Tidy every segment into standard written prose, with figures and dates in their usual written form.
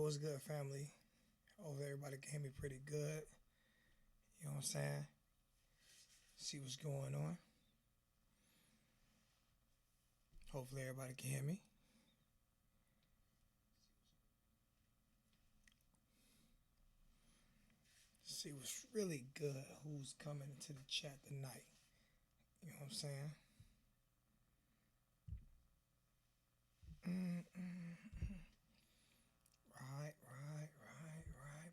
what's good, family? Hope everybody can hear me pretty good. You know what I'm saying? See what's going on. Hopefully, everybody can hear me. See what's really good. Who's coming into the chat tonight? You know what I'm saying? Right, right, right, right.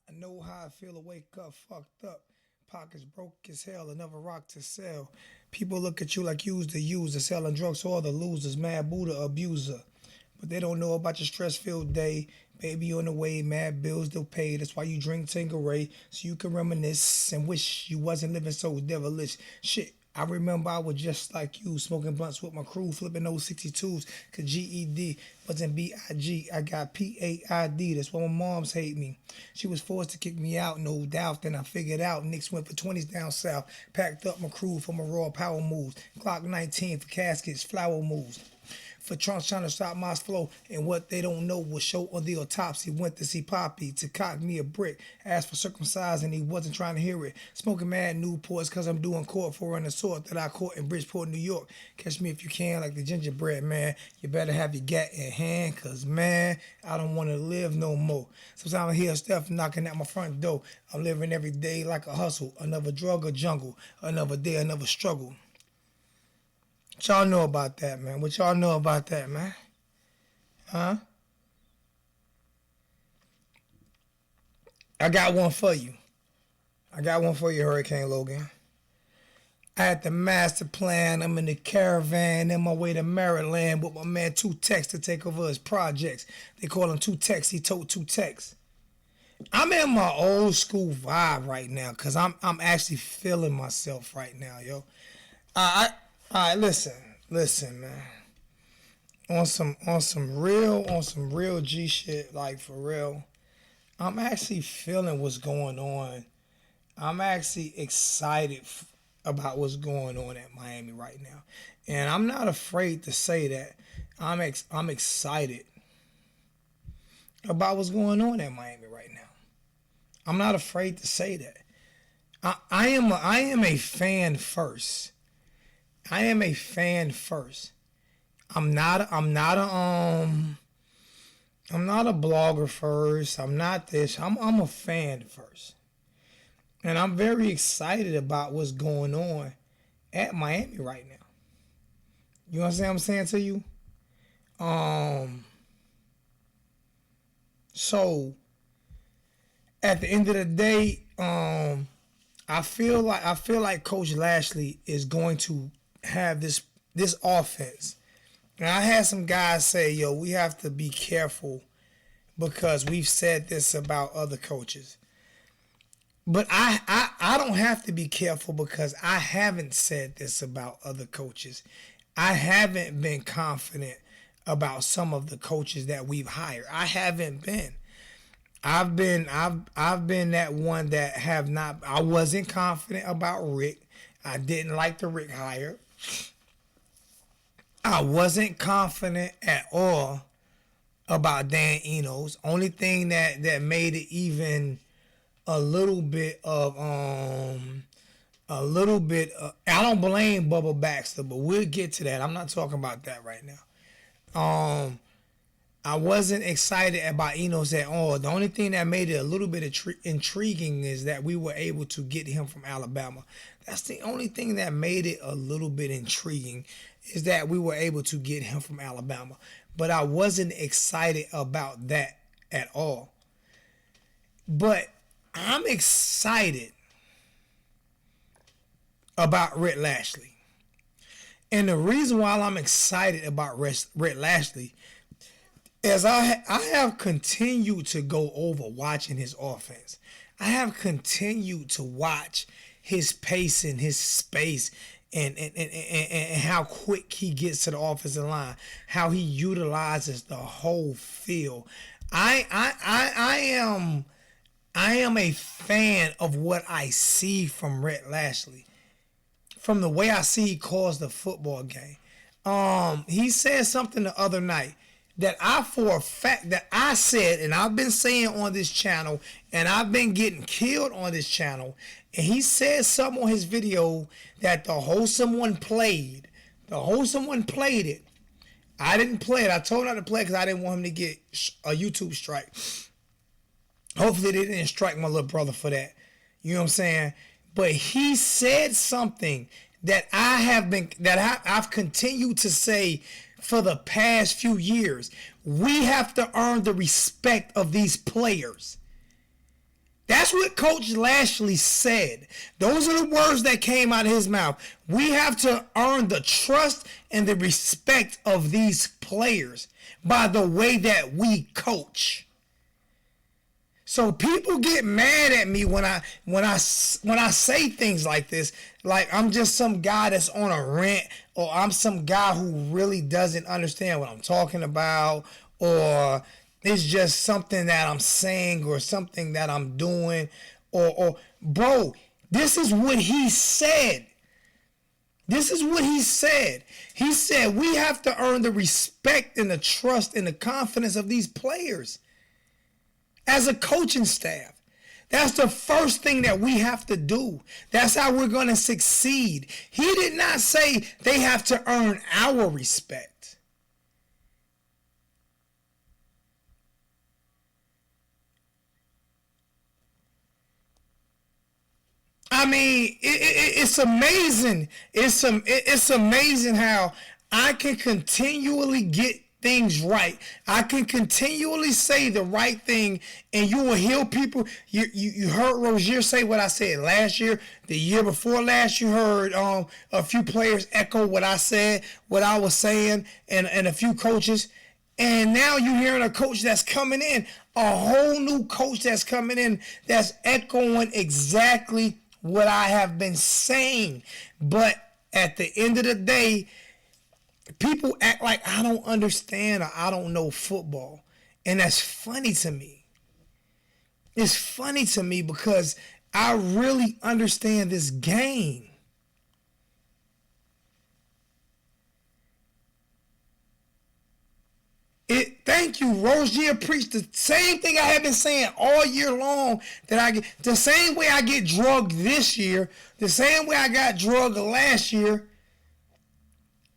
I know how I feel to wake up fucked up. Pockets broke as hell, another rock to sell. People look at you like you was the user, selling drugs to all the losers, mad Buddha abuser. But they don't know about your stress-filled day. Baby on the way, mad bills they'll pay. That's why you drink Tanqueray, so you can reminisce and wish you wasn't living so devilish. Shit, I remember I was just like you, smoking blunts with my crew, flipping those 62s. Cause GED wasn't BIG, I got PAID. That's why my moms hate me. She was forced to kick me out, no doubt. Then I figured out Knicks went for 20s down south. Packed up my crew for my raw power moves. Clock 19 for caskets, flower moves. For Trunks trying to stop my flow, and what they don't know was show on the autopsy. Went to see Poppy to cock me a brick. Asked for circumcised and he wasn't trying to hear it. Smoking mad Newports cause I'm doing court for an assault that I caught in Bridgeport, New York. Catch me if you can like the gingerbread man. You better have your gat in hand cause man, I don't want to live no more. Sometimes I hear Steph knocking at my front door. I'm living every day like a hustle. Another drug or jungle. Another day, another struggle. What y'all know about that, man? What y'all know about that, man? Huh? I got one for you. I got one for you, Hurricane Logan. I had the master plan. I'm in the caravan in my way to Maryland with my man Two Tex to take over his projects. They call him Two Tex. He told Two Tex. I'm in my old school vibe right now because I'm actually feeling myself right now, yo. Alright, listen, man. On some real G shit, like for real. I'm actually feeling what's going on. I'm actually excited about what's going on at Miami right now, and I'm not afraid to say that. I'm excited about what's going on at Miami right now. I'm not afraid to say that. I am a fan first. I am a fan first. I'm not a blogger first. I'm not this. I'm a fan first. And I'm very excited about what's going on at Miami right now. You understand what I'm saying to you? Um so at the end of the day, I feel like Coach Lashley is going to have this offense. And I had some guys say, yo, we have to be careful because we've said this about other coaches. But I don't have to be careful because I haven't said this about other coaches. I haven't been confident about some of the coaches that we've hired. I haven't been. I've been that one that have not. I wasn't confident about Rick. I didn't like the Rick hire. I wasn't confident at all about Dan Enos. Only thing that made it even a little bit of a little bit. I don't blame Bubba Baxter, but we'll get to that. I'm not talking about that right now. Um, I wasn't excited about Enos at all. The only thing that made it a little bit intriguing is that we were able to get him from Alabama. That's the only thing that made it a little bit intriguing is that we were able to get him from Alabama. But I wasn't excited about that at all. But I'm excited about Rhett Lashley. And the reason why I'm excited about Rhett Lashley as I have continued to go over watching his offense, I have continued to watch his pace and his space and how quick he gets to the offensive line, how he utilizes the whole field. I am a fan of what I see from Rhett Lashley. from the way I see he calls the football game. He said something the other night that I, for a fact, that I said, and I've been saying on this channel, and I've been getting killed on this channel. And he said something on his video that the wholesome one played. The wholesome one played it. I didn't play it. I told him not to play it because I didn't want him to get a YouTube strike. Hopefully they didn't strike my little brother for that. You know what I'm saying? But he said something that I've continued to say for the past few years. We have to earn the respect of these players. That's what Coach Lashley said. Those are the words that came out of his mouth. We have to earn the trust and the respect of these players by the way that we coach. So people get mad at me when I say things like this, like I'm just some guy that's on a rant, or I'm some guy who really doesn't understand what I'm talking about, or it's just something that I'm saying or something that I'm doing, or bro, this is what he said. This is what he said. He said we have to earn the respect and the trust and the confidence of these players as a coaching staff. That's the first thing that we have to do. That's how we're going to succeed. He did not say they have to earn our respect. I mean, it's amazing. It's amazing how I can continually get things right. I can continually say the right thing, and you will heal people. You heard Rozier say what I said last year. The year before last, you heard a few players echo what I said, what I was saying, and a few coaches. And now you're hearing a coach that's coming in, a whole new coach that's coming in that's echoing exactly what I have been saying. But at the end of the day, people act like I don't understand or I don't know football. And that's funny to me. It's funny to me because I really understand this game. Thank you, Rozier preached the same thing I have been saying all year long, that I get the same way I get drugged this year, the same way I got drugged last year.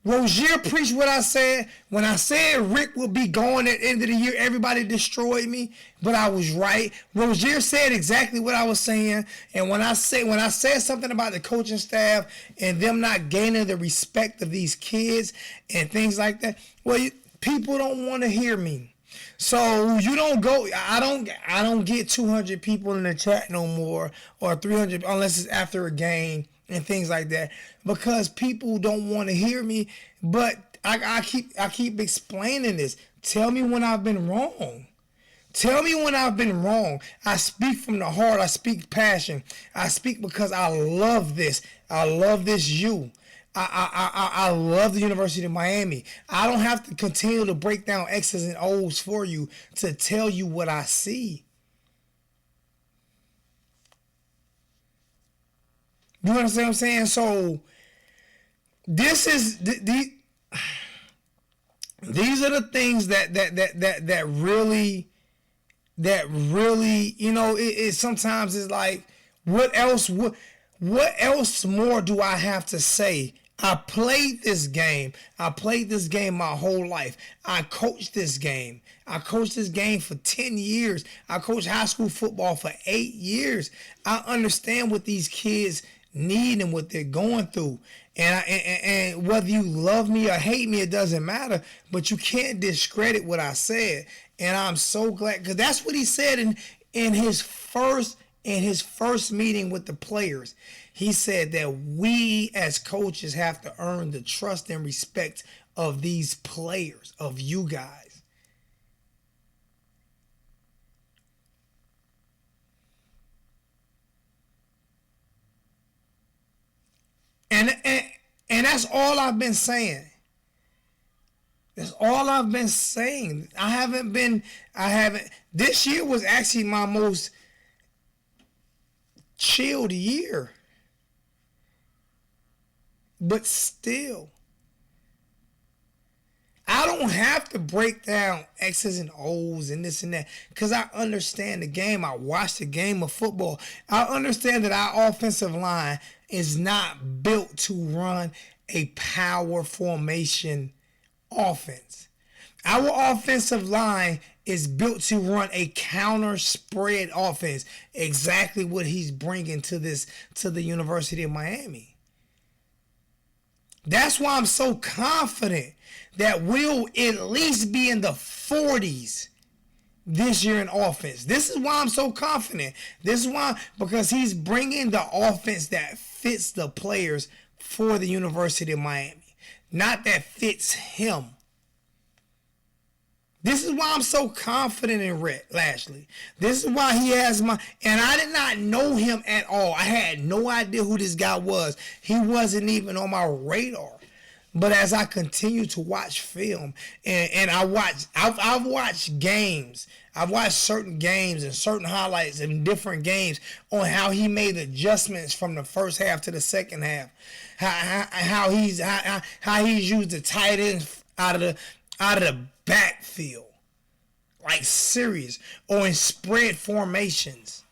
Rozier preached what I said. When I said Rick would be gone at the end of the year, everybody destroyed me, but I was right. Rozier said exactly what I was saying. And when I said something about the coaching staff and them not gaining the respect of these kids and things like that, well, people don't want to hear me. So you don't go, I don't get 200 people in the chat no more, or 300 unless it's after a game and things like that, because people don't want to hear me. But I keep explaining this. Tell me when I've been wrong. Tell me when I've been wrong. I speak from the heart. I speak passion. I speak because I love this. I love this you. I love the University of Miami. I don't have to continue to break down X's and O's for you to tell you what I see. You understand what I'm saying? So this is these are the things that really, you know, it sometimes is like, what else more do I have to say? I played this game. I played this game my whole life. I coached this game. I coached this game for 10 years. I coached high school football for 8 years. I understand what these kids need and what they're going through. And whether you love me or hate me, it doesn't matter. But you can't discredit what I said. And I'm so glad, because that's what he said in his first meeting with the players. He said that we as coaches have to earn the trust and respect of these players, of you guys. And that's all I've been saying. That's all I've been saying. This year was actually my most chilled year. But still, I don't have to break down X's and O's and this and that because I understand the game. I watch the game of football. I understand that our offensive line is not built to run a power formation offense. Our offensive line is built to run a counter spread offense. Exactly what he's bringing to the University of Miami. That's why I'm so confident that we'll at least be in the 40s this year in offense. This is why I'm so confident. This is why, because he's bringing the offense that fits the players for the University of Miami, not that fits him. This is why I'm so confident in Rhett Lashlee. This is why he has and I did not know him at all. I had no idea who this guy was. He wasn't even on my radar. But as I continue to watch film and I've watched games. I've watched certain games and certain highlights in different games on how he made adjustments from the first half to the second half. How he's used the tight ends out of the backfield, like serious, or in spread formations.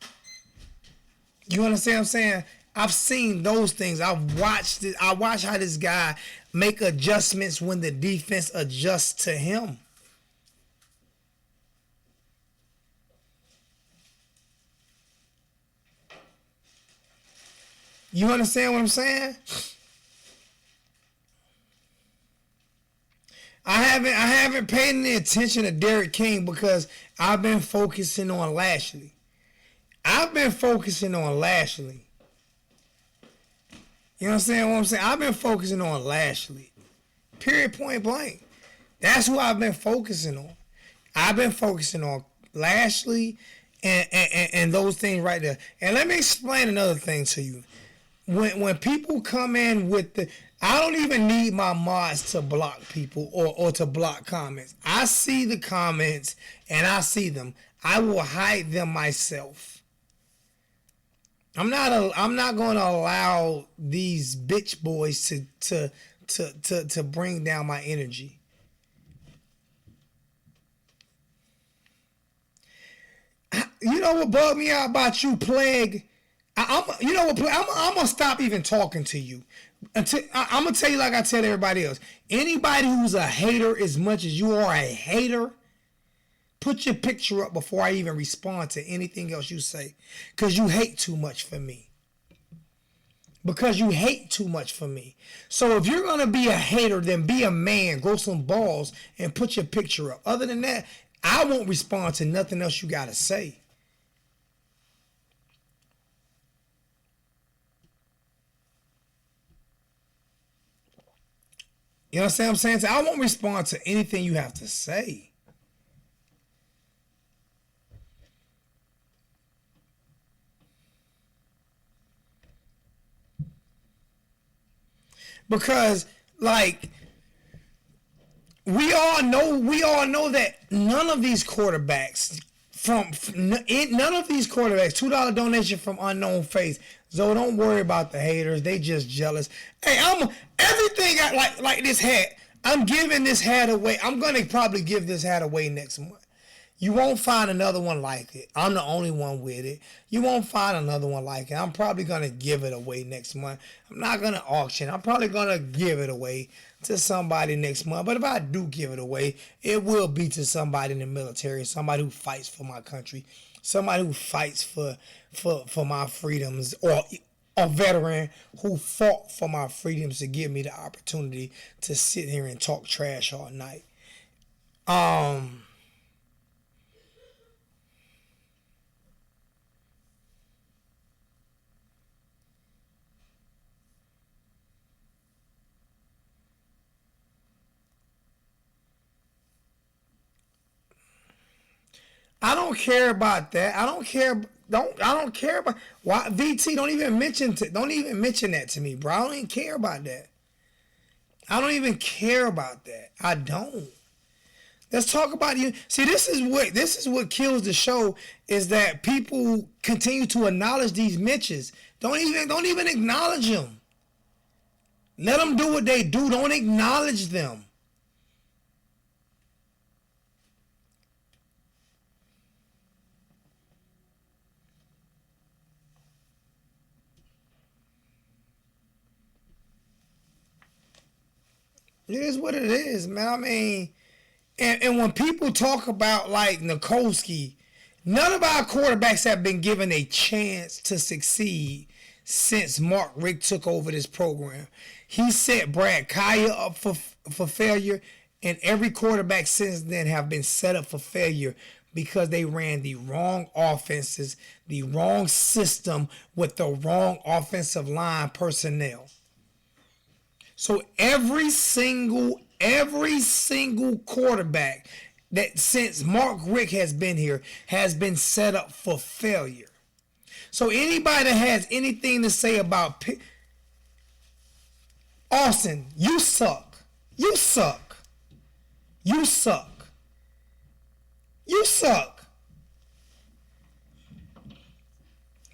You understand what I'm saying? I've seen those things. I've watched it. I watch how this guy make adjustments when the defense adjusts to him. You understand what I'm saying? I haven't paid any attention to Derek King because I've been focusing on Lashlee. You understand what I'm saying? I've been focusing on Lashlee. Period, point blank. That's who I've been focusing on. I've been focusing on Lashlee and those things right there. And let me explain another thing to you. When people come in with I don't even need my mods to block people or to block comments. I see the comments and I see them. I will hide them myself. I'm not going to allow these bitch boys to bring down my energy. You know what bugged me out about you, Plague? I'm gonna stop even talking to you. I'm gonna tell you like I tell everybody else. Anybody who's a hater as much as you are a hater, put your picture up before I even respond to anything else you say. Because you hate too much for me. So if you're going to be a hater, then be a man, grow some balls, and put your picture up. Other than that, I won't respond to nothing else you got to say. You understand what I'm saying? So I won't respond to anything you have to say. Because, like, we all know that none of these quarterbacks $2 donation from unknown face. So don't worry about the haters. They just jealous. Hey, everything like this hat. I'm giving this hat away. I'm gonna probably give this hat away next month. You won't find another one like it. I'm the only one with it. You won't find another one like it. I'm probably going to give it away next month. I'm not going to auction. I'm probably going to give it away to somebody next month. But if I do give it away, it will be to somebody in the military, somebody who fights for my country, somebody who fights for my freedoms, or a veteran who fought for my freedoms to give me the opportunity to sit here and talk trash all night. I don't care about that. I don't care about why VT don't even mention that to me, bro. I don't even care about that. I don't. Let's talk about you. See, this is what kills the show, is that people continue to acknowledge these Mitches. Don't even acknowledge them. Let them do what they do. Don't acknowledge them. It is what it is, man. I mean, and when people talk about like Nikolsky, none of our quarterbacks have been given a chance to succeed since Mark Richt took over this program. He set Brad Kaaya up for failure, and every quarterback since then have been set up for failure because they ran the wrong offenses, the wrong system with the wrong offensive line personnel. So every single quarterback that since Mark Richt has been here has been set up for failure. So anybody that has anything to say about Austin, you suck. You suck. You suck. You suck.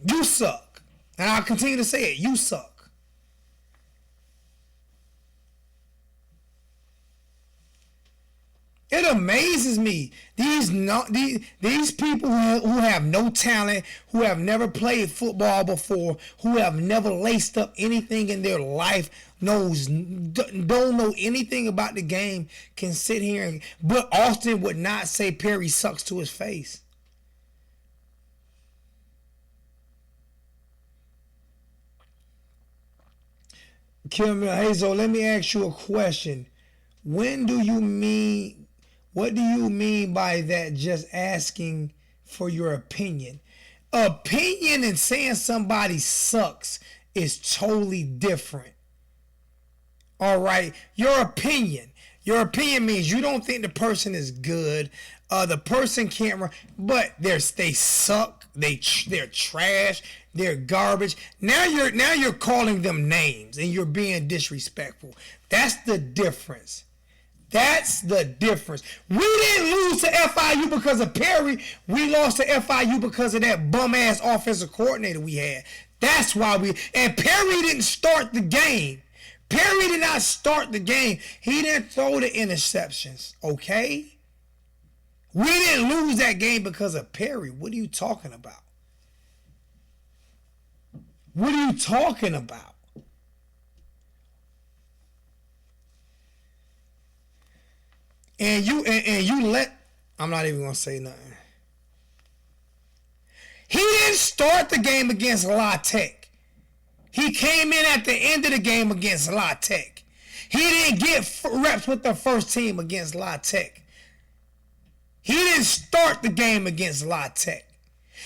You suck. And I'll continue to say it. You suck. It amazes me. These people who have no talent, who have never played football before, who have never laced up anything in their life, don't know anything about the game, can sit here but Austin would not say Perry sucks to his face. Kim Hazel, let me ask you a question. What do you mean by that, just asking for your opinion? Opinion and saying somebody sucks is totally different. All right? Your opinion means you don't think the person is good. The person can't run, but they suck. They're trash. They're garbage. Now you're calling them names and you're being disrespectful. That's the difference. That's the difference. We didn't lose to FIU because of Perry. We lost to FIU because of that bum-ass offensive coordinator we had. That's why and Perry didn't start the game. Perry did not start the game. He didn't throw the interceptions, okay? We didn't lose that game because of Perry. What are you talking about? What are you talking about? And you let, I'm not even going to say nothing. He didn't start the game against La Tech. He came in at the end of the game against La Tech. He didn't get reps with the first team against La Tech. He didn't start the game against La Tech.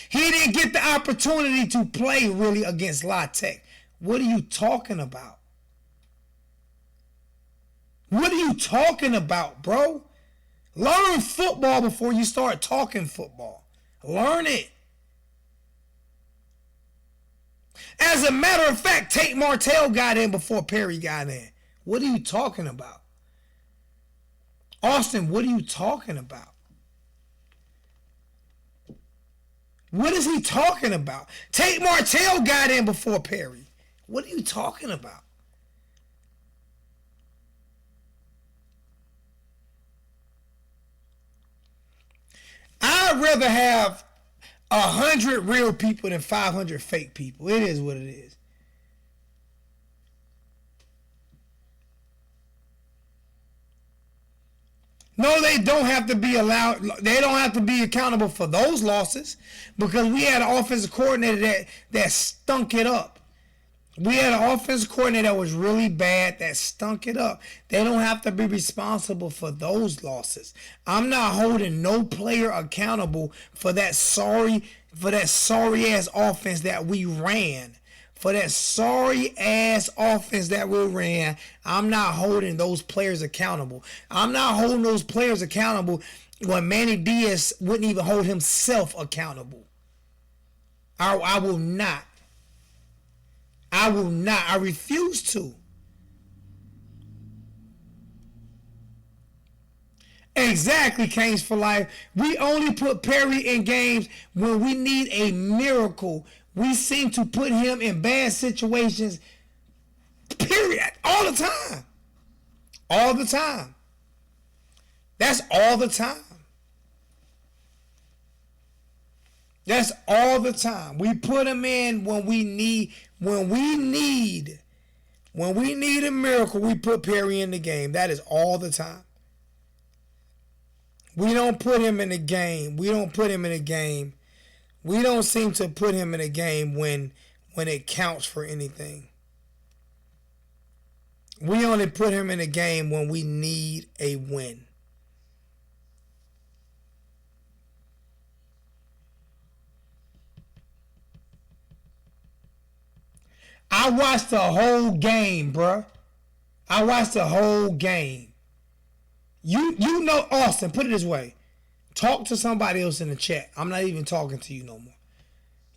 He didn't get the opportunity to play really against La Tech. What are you talking about? What are you talking about, bro? Learn football before you start talking football. Learn it. As a matter of fact, Tate Martell got in before Perry got in. What are you talking about? Austin, what are you talking about? What is he talking about? Tate Martell got in before Perry. What are you talking about? I'd rather have 100 real people than 500 fake people. It is what it is. No, they don't have to be allowed. They don't have to be accountable for those losses because we had an offensive coordinator that stunk it up. We had an offensive coordinator that was really bad that stunk it up. They don't have to be responsible for those losses. I'm not holding no player accountable for that sorry ass offense that we ran. For that sorry ass offense that we ran, I'm not holding those players accountable. I'm not holding those players accountable when Manny Diaz wouldn't even hold himself accountable. I will not. I will not. I refuse to. Exactly, Canes for life. We only put Perry in games when we need a miracle. We seem to put him in bad situations. Period. All the time. All the time. That's all the time. That's all the time. We put him in when we need a miracle, we put Perry in the game. That is all the time. We don't put him in the game. We don't seem to put him in a game when it counts for anything. We only put him in a game when we need a win. I watched the whole game, bruh. I watched the whole game. You know, Austin, put it this way. Talk to somebody else in the chat. I'm not even talking to you no more.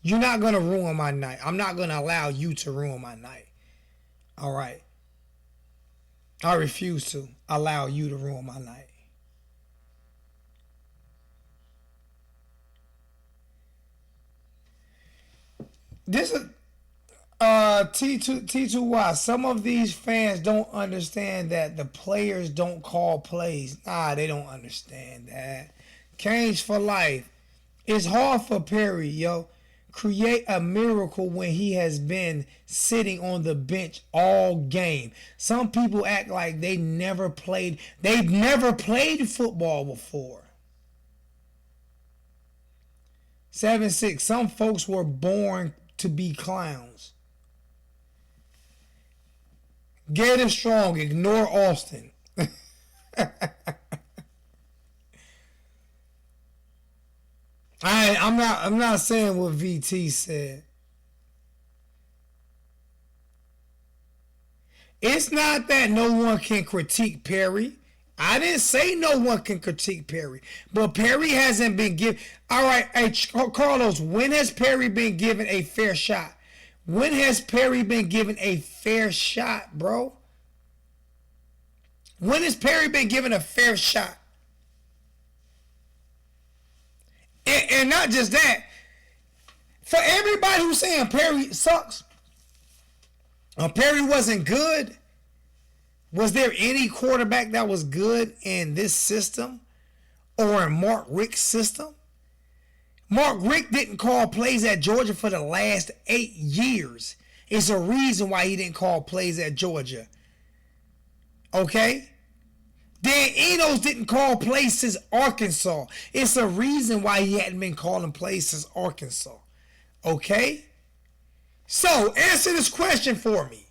You're not going to ruin my night. I'm not going to allow you to ruin my night. All right. I refuse to allow you to ruin my night. This is T2Y. Some of these fans don't understand that the players don't call plays. Nah, they don't understand that. Canes for life. It's hard for Perry, yo. Create a miracle when he has been sitting on the bench all game. Some people act like they've never played football before. 7-6. Some folks were born to be clowns. Gator strong. Ignore Austin. I'm not saying what VT said. It's not that no one can critique Perry. I didn't say no one can critique Perry, but Perry hasn't been given. All right, hey Carlos, when has Perry been given a fair shot? When has Perry been given a fair shot, bro? When has Perry been given a fair shot? And not just that, for everybody who's saying Perry sucks, or Perry wasn't good, was there any quarterback that was good in this system or in Mark Richt's system? Mark Richt didn't call plays at Georgia for the last 8 years. It's a reason why he didn't call plays at Georgia. Okay? Dan Enos didn't call plays since Arkansas. It's a reason why he hadn't been calling plays since Arkansas. Okay? So, answer this question for me.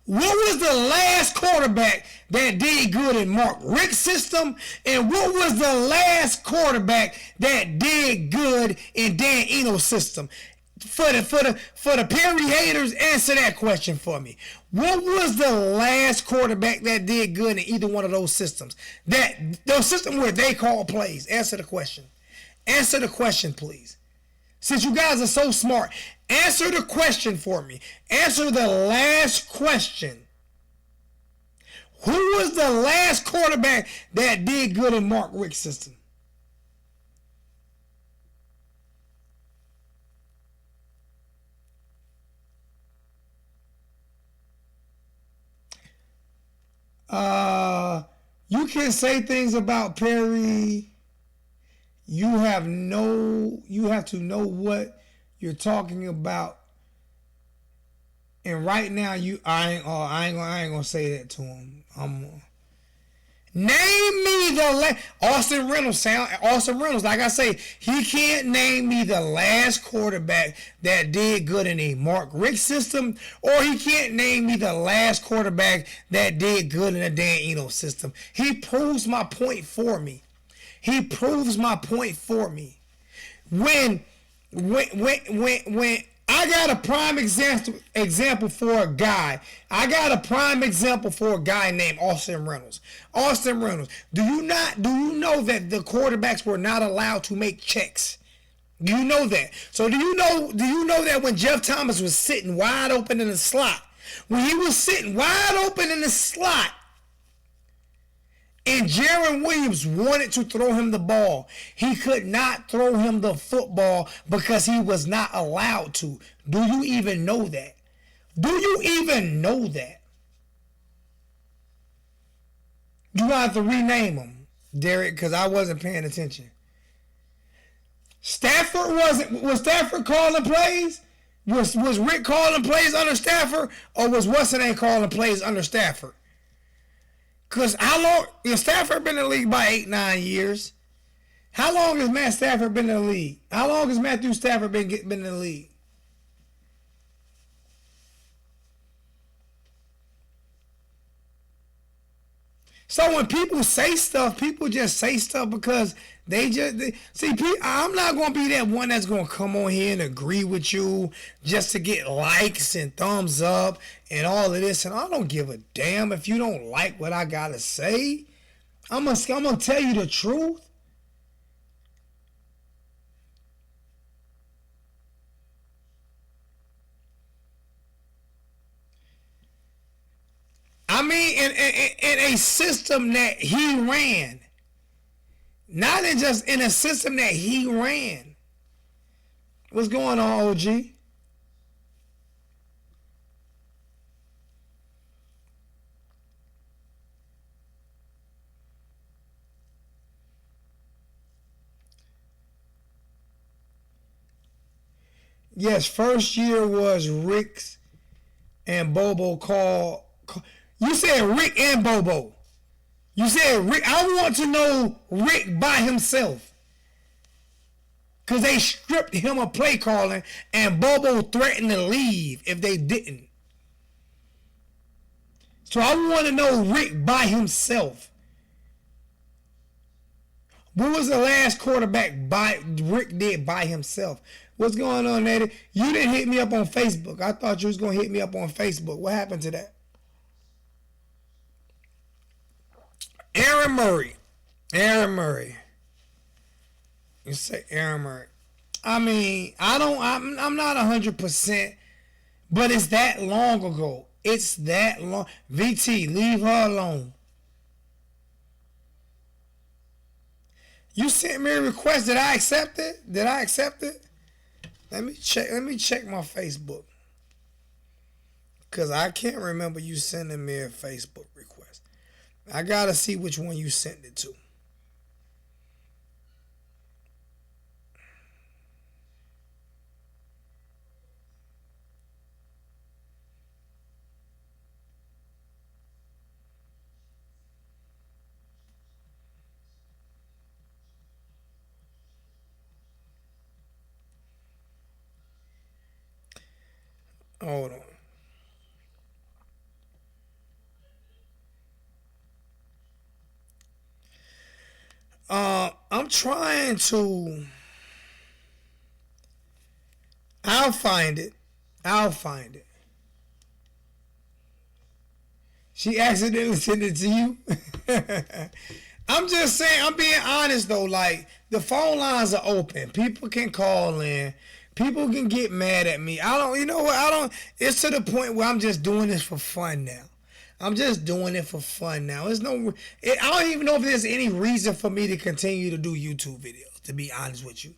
What was the last quarterback that did good in Mark Richt's system? And what was the last quarterback that did good in Dan Enos' system? For the Perry haters, answer that question for me. What was the last quarterback that did good in either one of those systems? Those systems where they call plays. Answer the question. Answer the question, please. Since you guys are so smart, answer the question for me. Answer the last question. Who was the last quarterback that did good in Mark Richt's system? You can say things about Perry. You have to know what you're talking about. And right now, I ain't gonna say that to him. Name me the Austin Reynolds. Like I say, he can't name me the last quarterback that did good in a Mark Richt system, or he can't name me the last quarterback that did good in a Dan Enos system. He proves my point for me. When I got a prime example for a guy. I got a prime example for a guy named Austin Reynolds. Austin Reynolds. Do you know that the quarterbacks were not allowed to make checks? Do you know that? So do you know that when Jeff Thomas was sitting wide open in the slot, and Jaron Williams wanted to throw him the ball, he could not throw him the football because he was not allowed to. Do you even know that? Do you even know that? You have to rename them, Derek, because I wasn't paying attention. Stafford was Stafford calling plays? Was Rick calling plays under Stafford, or was what's the name calling plays under Stafford? Cause how long? Stafford been in the league by 8-9 years. How long has Matt Stafford been in the league? How long has Matthew Stafford been in the league? So when people say stuff, people just say stuff because see. I'm not gonna be that one that's gonna come on here and agree with you just to get likes and thumbs up and all of this. And I don't give a damn if you don't like what I gotta say. I'm gonna tell you the truth. I mean, in a system that he ran, not in just in a system that he ran. What's going on, OG? Yes, first year was Rick's and Bobo call. You said Rick and Bobo. You said Rick. I want to know Rick by himself. Because they stripped him of play calling and Bobo threatened to leave if they didn't. So I want to know Rick by himself. What was the last quarterback Rick did by himself? What's going on, Eddie? You didn't hit me up on Facebook. I thought you was going to hit me up on Facebook. What happened to that? Aaron Murray. You say Aaron Murray. I mean, I'm not 100%, but it's that long ago. It's that long. VT, leave her alone. You sent me a request. Did I accept it? Let me check my Facebook. Because I can't remember you sending me a Facebook request. I got to see which one you sent it to. Hold on. I'm trying to. I'll find it. She accidentally sent it to you. I'm just saying. I'm being honest though. Like the phone lines are open. People can call in. People can get mad at me. I don't. You know what? I don't. It's to the point where I'm just doing this for fun now. I'm just doing it for fun now. There's no. I don't even know if there's any reason for me to continue to do YouTube videos. To be honest with you,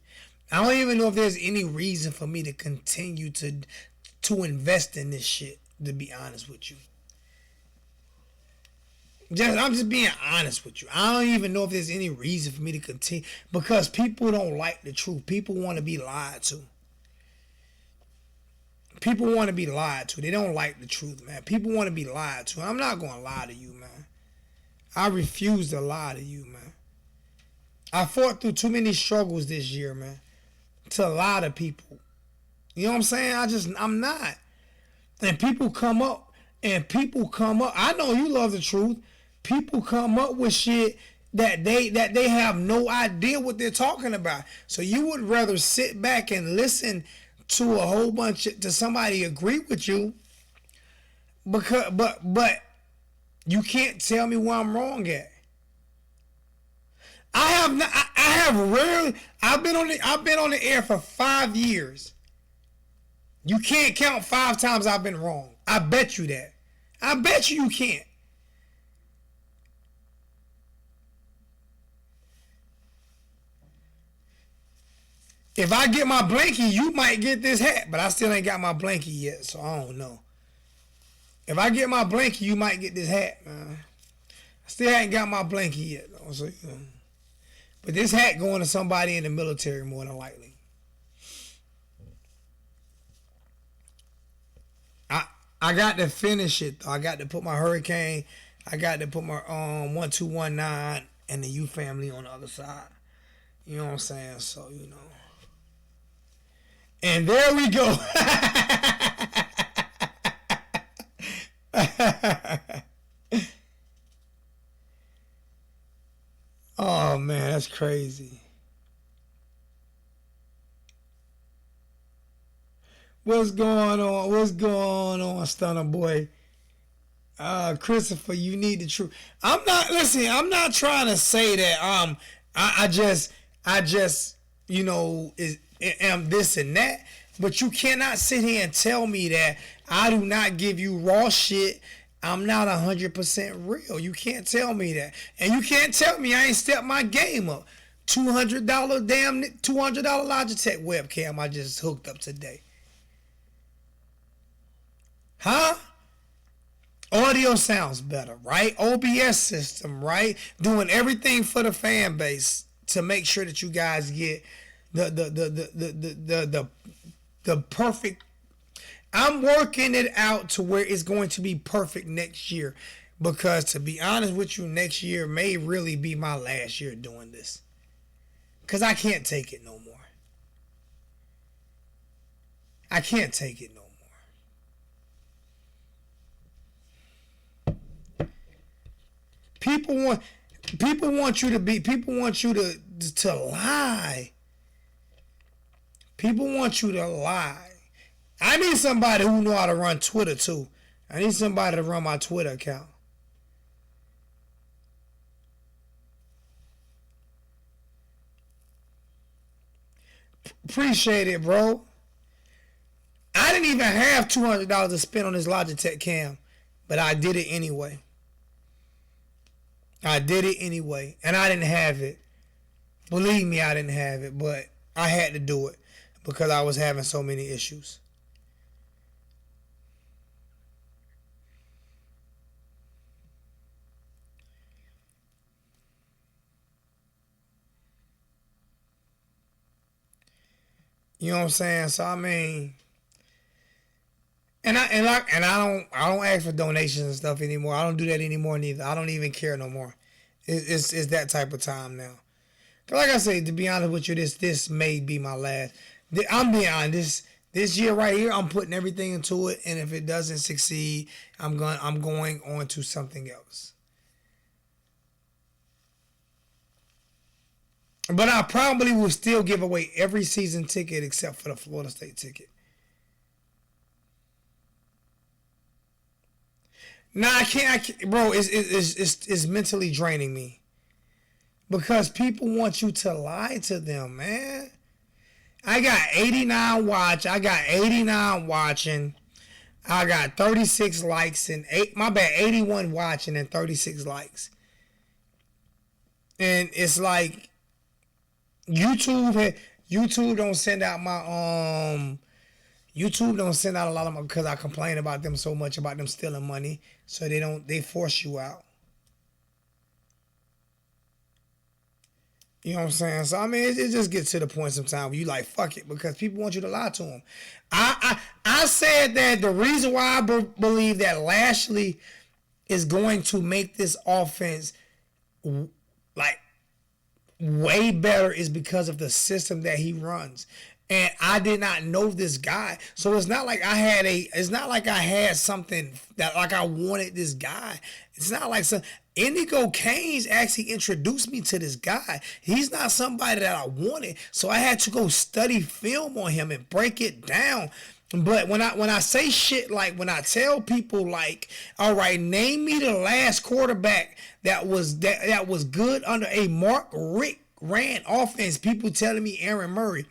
I don't even know if there's any reason for me to continue to invest in this shit. To be honest with you, I'm just being honest with you. I don't even know if there's any reason for me to continue because people don't like the truth. People want to be lied to. People want to be lied to. They don't like the truth, man. People want to be lied to. I'm not going to lie to you, man. I refuse to lie to you, man. I fought through too many struggles this year, man, to lie to people. You know what I'm saying? I'm not. And people come up. I know you love the truth. People come up with shit that they have no idea what they're talking about. So you would rather sit back and listen to a whole bunch to somebody agree with you, but you can't tell me where I'm wrong at. I've been on the air for 5 years. You can't count 5 times I've been wrong. I bet you that. I bet you can't. If I get my blankie, you might get this hat, but I still ain't got my blankie yet, so I don't know. If I get my blankie, you might get this hat, man. I still haven't got my blankie yet, though. So, but this hat going to somebody in the military more than likely. I got to finish it though. I got to put my Hurricane. I got to put my 1219 and the U family on the other side. You know what I'm saying? So And there we go. Oh man, that's crazy. What's going on? What's going on, Stunner Boy? Christopher, you need the truth. I'm not trying to say that I just am this and that, but you cannot sit here and tell me that I do not give you raw shit. I'm not 100% real. You can't tell me that. And you can't tell me I ain't stepped my game up. $200 Logitech webcam I just hooked up today. Huh? Audio sounds better, right? OBS system, right? Doing everything for the fan base to make sure that you guys get the perfect. I'm working it out to where it's going to be perfect next year, because to be honest with you, next year may really be my last year doing this, because I can't take it no more. I can't take it no more. People want you to lie. People want you to lie. I need somebody who know how to run Twitter too. I need somebody to run my Twitter account. Appreciate it, bro. I didn't even have $200 to spend on this Logitech cam, but I did it anyway. And I didn't have it. Believe me, I didn't have it, but I had to do it because I was having so many issues. You know what I'm saying? So I mean, and I don't ask for donations and stuff anymore. I don't do that anymore neither. I don't even care no more. It's that type of time now. Like I say, to be honest with you, this may be my last. I'm being honest. This year right here, I'm putting everything into it, and if it doesn't succeed, I'm going on to something else. But I probably will still give away every season ticket except for the Florida State ticket. Nah, I can't, bro. It's mentally draining me because people want you to lie to them, man. I got 89 watching. I got 36 likes and 81 watching and 36 likes. And it's like YouTube don't send out my YouTube don't send out a lot of them because I complain about them so much about them stealing money. So they force you out. You know what I'm saying? So I mean, it just gets to the point sometimes where you like, fuck it, because people want you to lie to them. I said that the reason why I believe that Lashley is going to make this offense like way better is because of the system that he runs. And I did not know this guy. So it's not like I had something that like I wanted this guy. It's not like Inigo Kane's actually introduced me to this guy. He's not somebody that I wanted. So I had to go study film on him and break it down. But when I say shit, like when I tell people like, all right, name me the last quarterback that was good under a Mark Richt ran offense, people telling me Aaron Murray.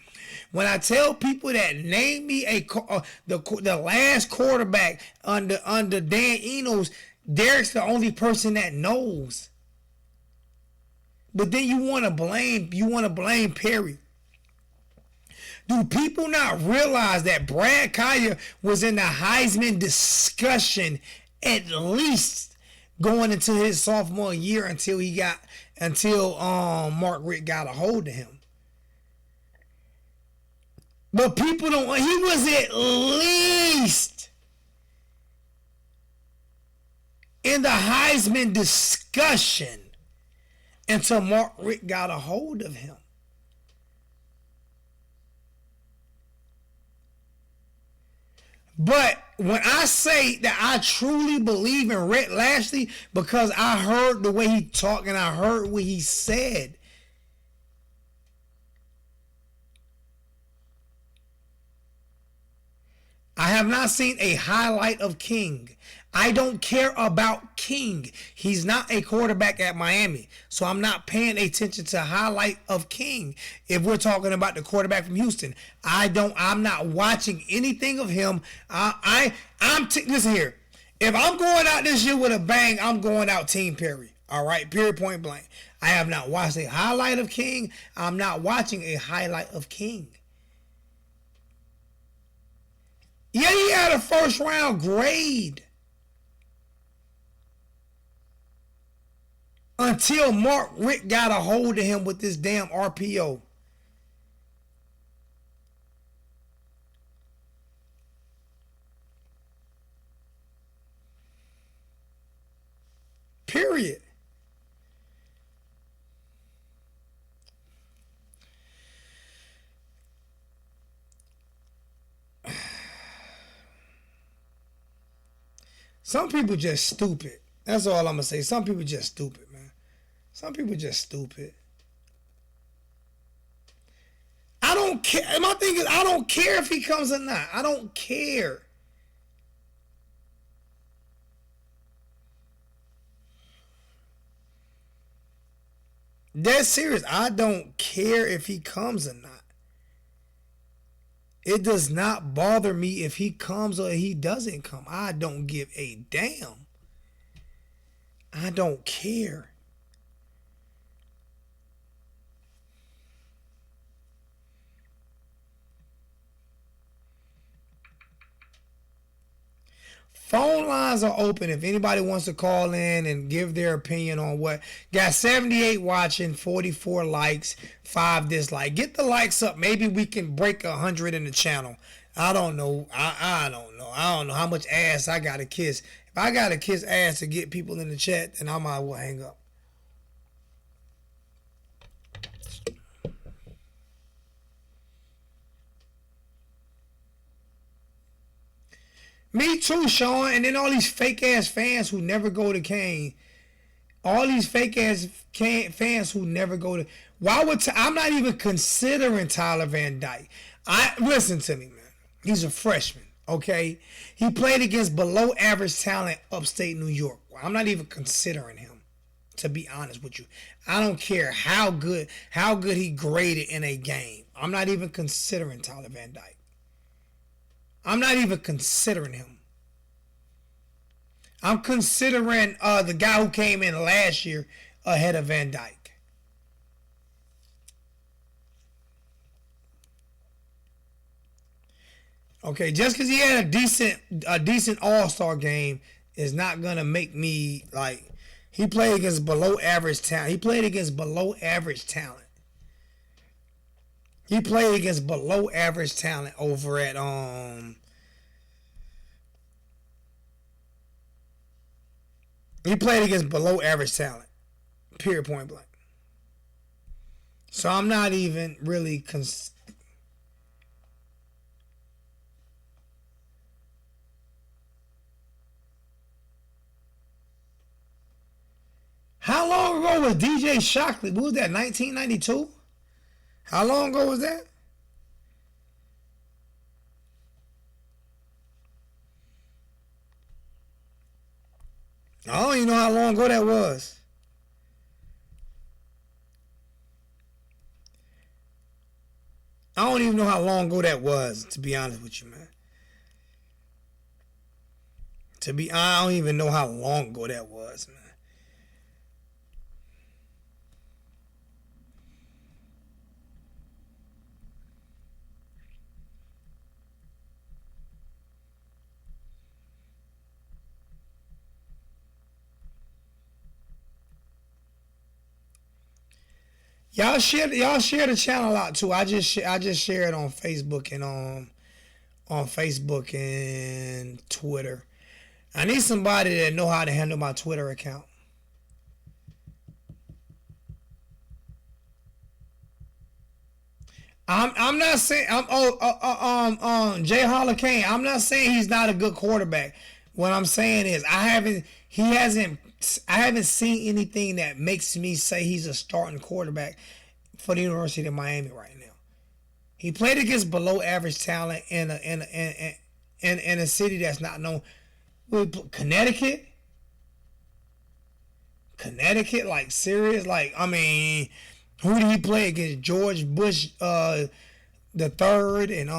When I tell people that name me the last quarterback under Dan Enos, Derek's the only person that knows. But then you want to blame Perry. Do people not realize that Brad Collier was in the Heisman discussion at least going into his sophomore year until Mark Richt got a hold of him. But people don't. He was at least in the Heisman discussion until Mark Richt got a hold of him. But when I say that I truly believe in Rhett Lashlee, because I heard the way he talked and I heard what he said. I have not seen a highlight of King. I don't care about King. He's not a quarterback at Miami. So I'm not paying attention to highlight of King. If we're talking about the quarterback from Houston, I'm not watching anything of him. Listen here. If I'm going out this year with a bang, I'm going out Team Perry. All right, period, point blank. I have not watched a highlight of King. I'm not watching a highlight of King. Yeah, he had a first round grade. Until Mark Richt got a hold of him with this damn RPO. Period. Some people just stupid. That's all I'm going to say. Some people just stupid, man. Some people just stupid. I don't care. My thing is, I don't care if he comes or not. I don't care. That's serious. I don't care if he comes or not. It does not bother me if he comes or he doesn't come. I don't give a damn. I don't care. Phone lines are open if anybody wants to call in and give their opinion on what. Got 78 watching, 44 likes, 5 dislikes. Get the likes up. Maybe we can break 100 in the channel. I don't know. I don't know. I don't know how much ass I got to kiss. If I got to kiss ass to get people in the chat, then I might as well hang up. Me too, Sean. And then all these fake ass fans who never go to Kane. All these fake ass fans who never go to. I'm not even considering Tyler Van Dyke. Listen to me, man. He's a freshman, okay? He played against below average talent upstate New York. I'm not even considering him, to be honest with you. I don't care how good he graded in a game. I'm not even considering Tyler Van Dyke. I'm not even considering him. I'm considering the guy who came in last year ahead of Van Dyke. Okay, just because he had a decent All-Star game is not gonna make me like. He played against below average talent. He played against below average talent. He played against below average talent over at He played against below average talent. Period, point blank. So I'm not even really How long ago was DJ Shockley? What was that, 1992? How long ago was that? I don't even know how long ago that was. I don't even know how long ago that was, to be honest with you, man. I don't even know how long ago that was, man. Y'all share the channel out too. I just share it on Facebook and Twitter. I need somebody that know how to handle my Twitter account. I'm not saying Jay Hollicane. I'm not saying he's not a good quarterback. What I'm saying is I haven't seen anything that makes me say he's a starting quarterback for the University of Miami right now. He played against below average talent in a city that's not known. Connecticut, like serious, like I mean, who did he play against? George Bush, the third, and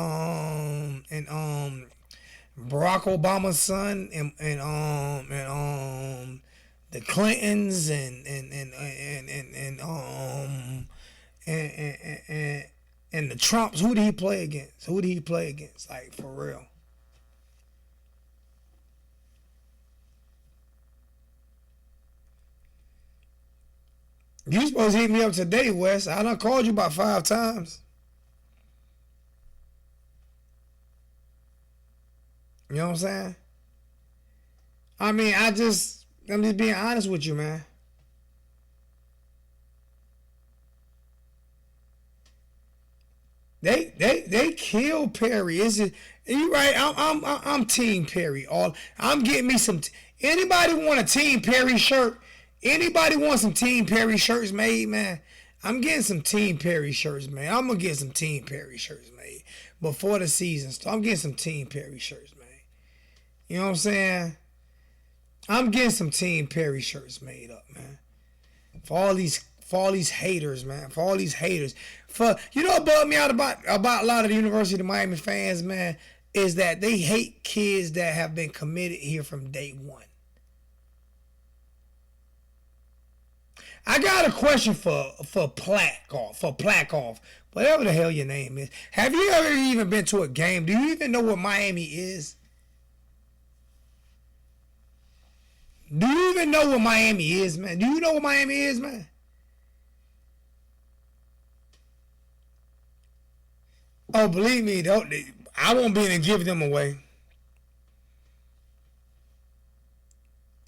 Barack Obama's son, and the Clintons, and the Trumps. Who did he play against? Like for real. You supposed to hit me up today, Wes. I done called you about 5 times. You know what I'm saying? I mean, I'm just being honest with you, man. They kill Perry. Is it? You right? I'm Team Perry. I'm getting me some. Anybody want a Team Perry shirt? Anybody want some Team Perry shirts made, man? I'm getting some Team Perry shirts, man. I'm gonna get some Team Perry shirts made before the season starts. I'm getting some Team Perry shirts made. You know what I'm saying? I'm getting some Team Perry shirts made up, man. For all these haters, man. For all these haters. For you know what bugged me out about a lot of the University of Miami fans, man, is that they hate kids that have been committed here from day one. I got a question for Plack Off, whatever the hell your name is. Have you ever even been to a game? Do you even know what Miami is? Do you even know what Miami is, man? Do you know what Miami is, man? Oh, believe me, I won't be in and give them away.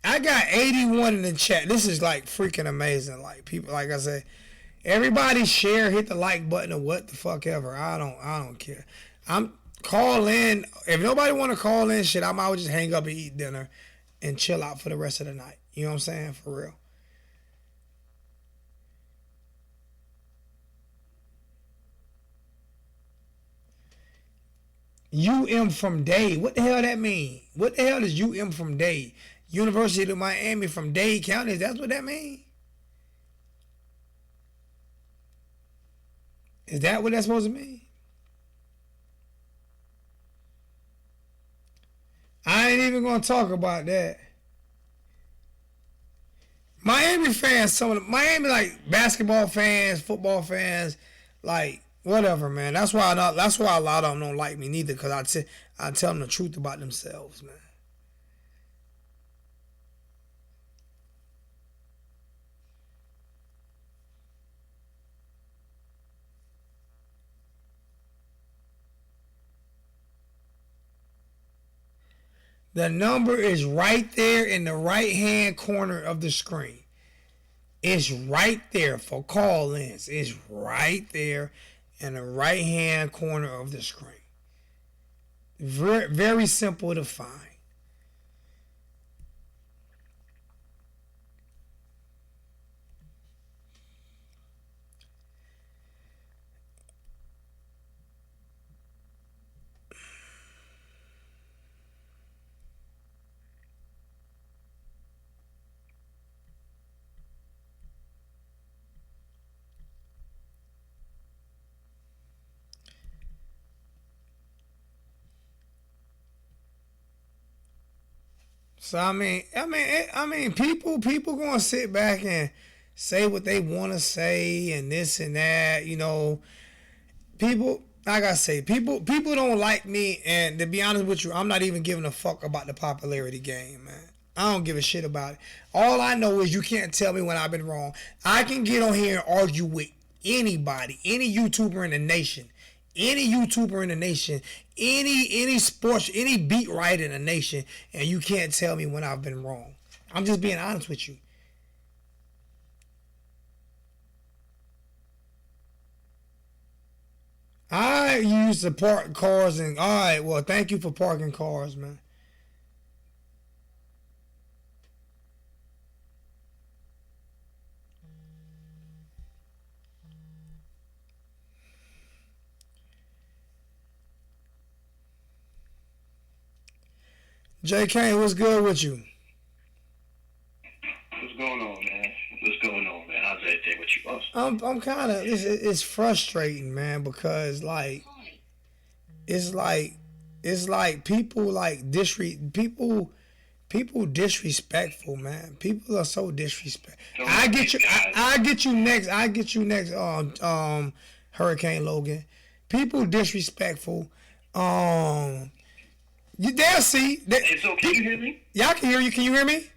I got 81 in the chat. This is like freaking amazing. Like people, like I said, everybody share, hit the like button or what the fuck ever. I don't care. I'm call in. If nobody want to call in, shit, I might just hang up and eat dinner and chill out for the rest of the night. You know what I'm saying? For real. UM from Dade. What the hell that mean? What the hell is UM from Dade? University of Miami from Dade County. That's what that mean? Is that what that's supposed to mean? I ain't even gonna talk about that. Miami fans, some of the Miami like basketball fans, football fans, like whatever, man. That's why a lot of them don't like me neither, cause I tell them the truth about themselves, man. The number is right there in the right hand corner of the screen. It's right there for call ins. It's right there in the right hand corner of the screen. Very, very simple to find. So people gonna sit back and say what they want to say and this and that. You know, people. Like I say, people don't like me, and to be honest with you, I'm not even giving a fuck about the popularity game, man. I don't give a shit about it. All I know is you can't tell me when I've been wrong. I can get on here and argue with anybody, any YouTuber in the nation, any sports, any beat writer in the nation, and you can't tell me when I've been wrong. I'm just being honest with you. I used to park cars and all right. Well, thank you for parking cars, man. J. Kane, what's good with you? What's going on, man? What's going on, man? How's everything with you, boss? I'm kind of it's frustrating, man, because it's like it's like people like people disrespectful, man. People are so disrespectful. I get you. I get you next. I get you next. Hurricane Logan. People disrespectful. They'll see. So can you hear me? Yeah, I can hear you. Can you hear me?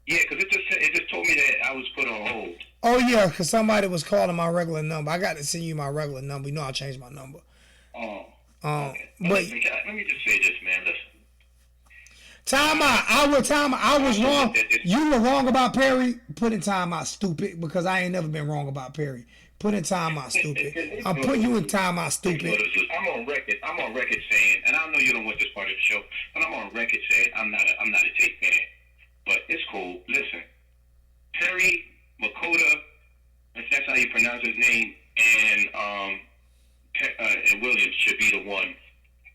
Yeah, because it just told me that I was put on hold. Oh yeah, because somebody was calling my regular number. I got to send you my regular number. You know I changed my number. Oh. Okay. But let me just say this, man. Listen. Time out. I was wrong. You were wrong about Perry. Put in time out, stupid, because I ain't never been wrong about Perry. Put in time out, stupid. I'm putting you in time out, stupid. I'm on record saying, and I know you don't want this part of the show, but I'm on record saying I'm not a Tate fan. But it's cool. Listen, Perry Makota, if that's how you pronounce his name, and Williams should be the one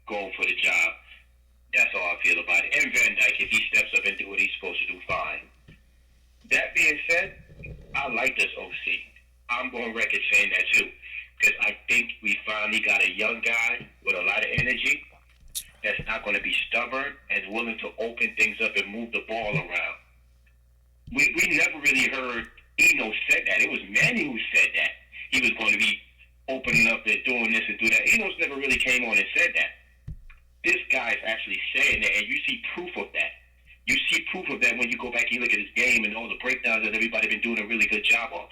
going for the job. That's how I feel about it. And Van Dyke, if he steps up and do what he's supposed to do, fine. That being said, I like this OC. I'm going record saying that too, because I think we finally got a young guy with a lot of energy that's not going to be stubborn and willing to open things up and move the ball around. We never really heard Eno said that. It was Manny who said that. He was going to be opening up and doing this and do that. Eno's never really came on and said that. This guy's actually saying that, and you see proof of that. You see proof of that when you go back and you look at his game and all the breakdowns that everybody been doing a really good job of.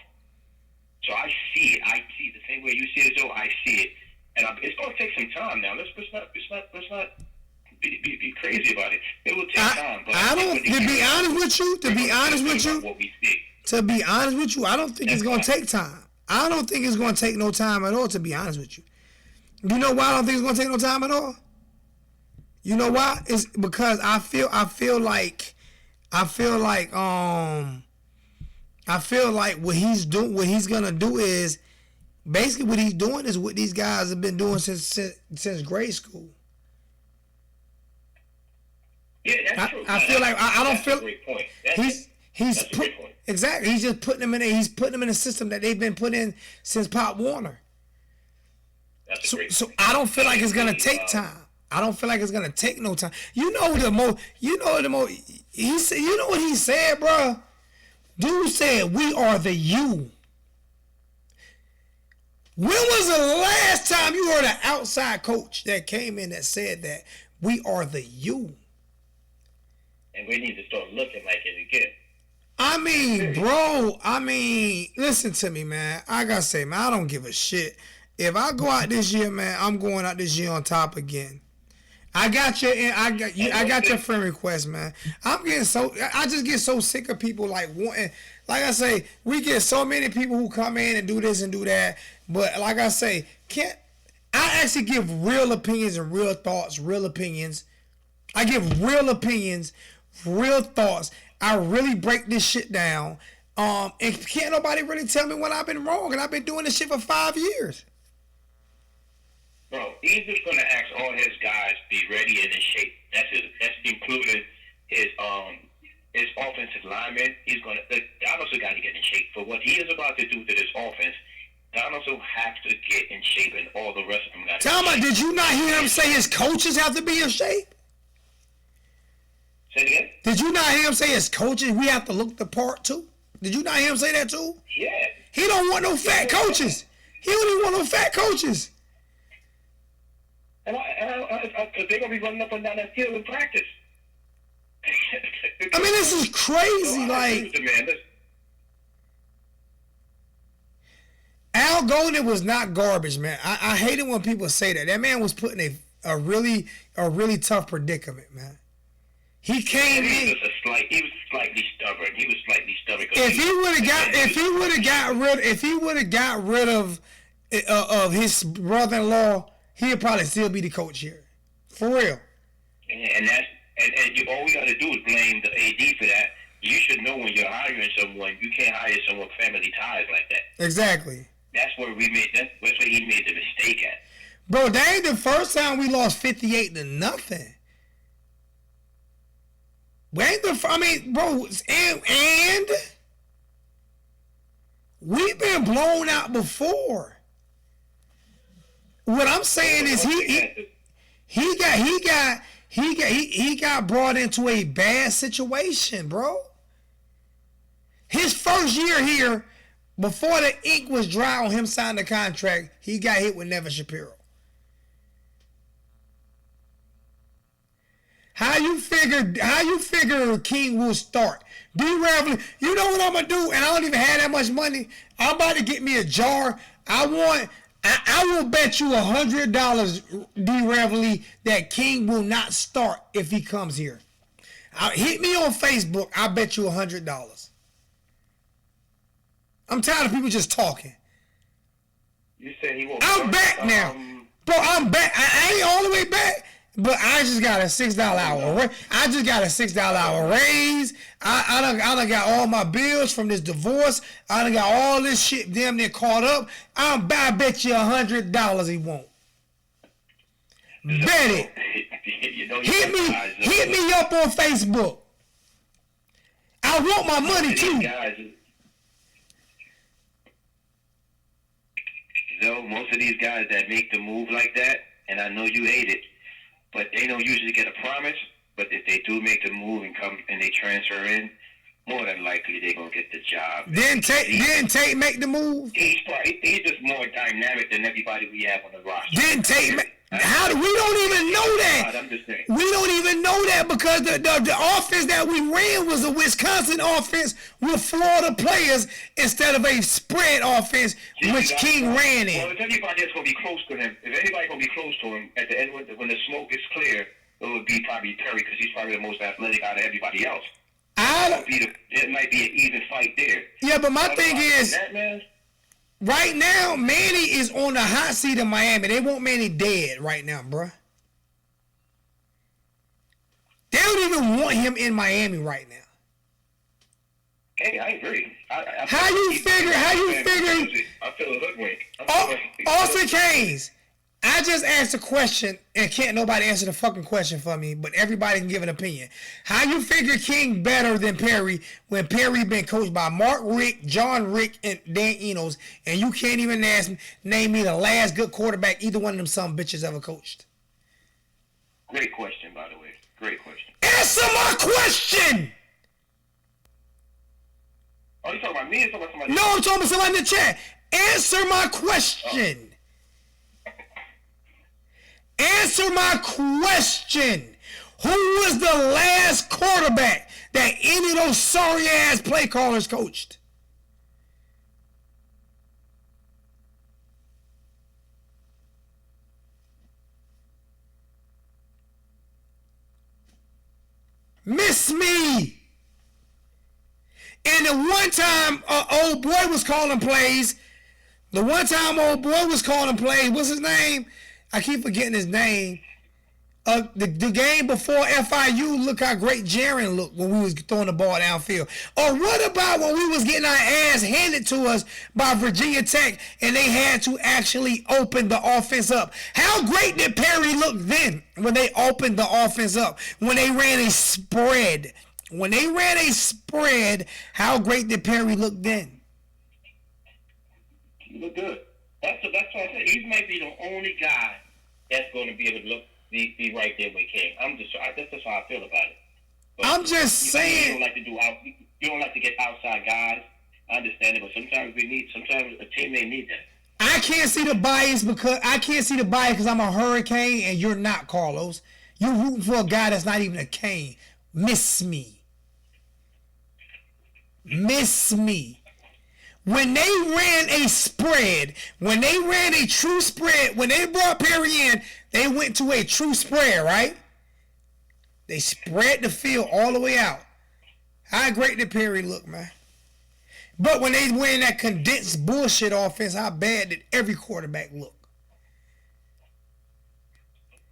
So I see it. I see it the same way you see it, Joe. I see it, and it's going to take some time now. Let's not be crazy about it. It will take time. But I don't. To be honest with you, I don't think it's going to take time. I don't think it's going to take no time at all. To be honest with you, you know why I don't think it's going to take no time at all? You know why? It's because I feel like what he's gonna do is basically what he's doing is what these guys have been doing since grade school. Yeah, that's true. I feel like I don't feel great point. He's exactly. He's just putting them in. He's putting them in a system that they've been put in since Pop Warner. So I don't feel like it's gonna take time. I don't feel like it's gonna take no time. He said. You know what he said, bro? Dude said, "We are the you." When was the last time you heard an outside coach that came in that said that we are the you? And we need to start looking like it again. I mean, bro. Listen to me, man. I gotta say, man, I don't give a shit. If I go out this year, man, I'm going out this year on top again. I got your friend request, man. I just get so sick of people like wanting, like I say, we get so many people who come in and do this and do that. But like I say, I actually give real opinions and real thoughts, real opinions. I give real opinions, real thoughts. I really break this shit down. And can't nobody really tell me when I've been wrong, and I've been doing this shit for 5 years. Bro, he's just gonna ask all his guys to be ready and in shape. That's including his offensive linemen. He's gonna Donaldson got to get in shape for what he is about to do to this offense. Donaldson has to get in shape, and all the rest of them got to. Tell me, did you not hear him say his coaches have to be in shape? Say it again. Did you not hear him say his coaches we have to look the part too? Did you not hear him say that too? Yeah. He don't want no fat coaches. He don't even want no fat coaches. And they're gonna be running up and down that field in practice. This is crazy. Al Golden was not garbage, man. I hate it when people say that. That man was put in a really tough predicament, man. He came in. He was slightly stubborn. If he would have got rid of his brother-in-law, he'd probably still be the coach here, for real. And all we got to do is blame the AD for that. You should know when you're hiring someone, you can't hire someone with family ties like that. Exactly. That's where he made the mistake at. Bro, that ain't the first time we lost 58-0. Bro, and we've been blown out before. What I'm saying is he got brought into a bad situation, bro. His first year here, before the ink was dry on him signing the contract, he got hit with Nevin Shapiro. How you figure King will start? D. Ravely, you know what I'm gonna do? And I don't even have that much money. I'm about to get me a jar. I will bet you $100, D. Ravely, that King will not start if he comes here. Hit me on Facebook. I bet you $100. I'm tired of people just talking. You said he won't. I'm back now, bro. I'm back. I ain't all the way back. But I just got a $6 hour. I just got a $6 hour raise. I done got all my bills from this divorce. I done got all this shit damn near caught up. I bet you $100 he won't. Bet it. Hit me up on Facebook. I want my money too. Most of these guys that make the move like that, and I know you hate it, but they don't usually get a promise. But if they do make the move and come and they transfer in, more than likely they're gonna get the job. Didn't Tate make the move? He's just more dynamic than everybody we have on the roster. Didn't Tate make? How do we don't even know that? I'm just saying. We don't even know that because the offense that we ran was a Wisconsin offense with Florida players instead of a spread offense, which King ran in. Well, if anybody that's going to be close to him, at the end when the smoke is clear, it would be probably Perry because he's probably the most athletic out of everybody else. It might be an even fight there. Yeah, but my thing is, right now, Manny is on the hot seat in Miami. They want Manny dead right now, bruh. They don't even want him in Miami right now. Hey, I agree. How you figure? I feel a hoodwink. Austin Haynes. I just asked a question, and can't nobody answer the fucking question for me, but everybody can give an opinion. How you figure King better than Perry when Perry been coached by Mark Richt, John Rick, and Dan Enos, and you can't even name me the last good quarterback either one of them some bitches ever coached? Great question, by the way. Great question. Answer my question! Oh, you talking about me or talking about somebody? No, I'm talking about somebody in the chat. Answer my question. Answer my question. Who was the last quarterback that any of those sorry-ass play callers coached? Miss me. And the one time old boy was calling plays, what's his name? I keep forgetting his name. The game before FIU, look how great Jaron looked when we was throwing the ball downfield. Or what about when we was getting our ass handed to us by Virginia Tech and they had to actually open the offense up? How great did Perry look then when they opened the offense up? When they ran a spread. How great did Perry look then? He looked good. That's what I said. He might be the only guy that's going to be able to be right there with King. That's just how I feel about it. But I'm just saying. You don't like to get outside guys. I understand it, but sometimes a team may need that. I can't see the bias because I'm a Hurricane and you're not, Carlos. You're rooting for a guy that's not even a Cane. Miss me. When they ran a spread, when they ran a true spread, when they brought Perry in, they went to a true spread, right? They spread the field all the way out. How great did Perry look, man? But when they were in that condensed bullshit offense, how bad did every quarterback look?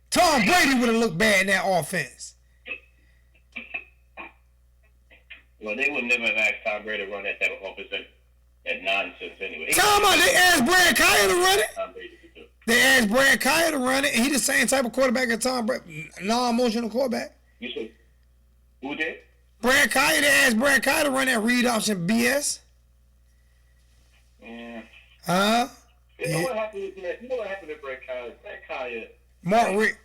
Tom Brady would have looked bad in that offense. Well, they would never have asked Tom Brady to run that type of offense. That nonsense anyway. Talking about they asked Brad Kaya to run it. Tom Brady could do. They asked Brad Kaya to run it. He the same type of quarterback as Tom Brady, non-emotional quarterback. You said who did? Brad Kaya, they asked Brad Kaya to run that read option BS. Yeah. Huh? You know what happened to Brad Kaya? Brad Kaya. Mark Rick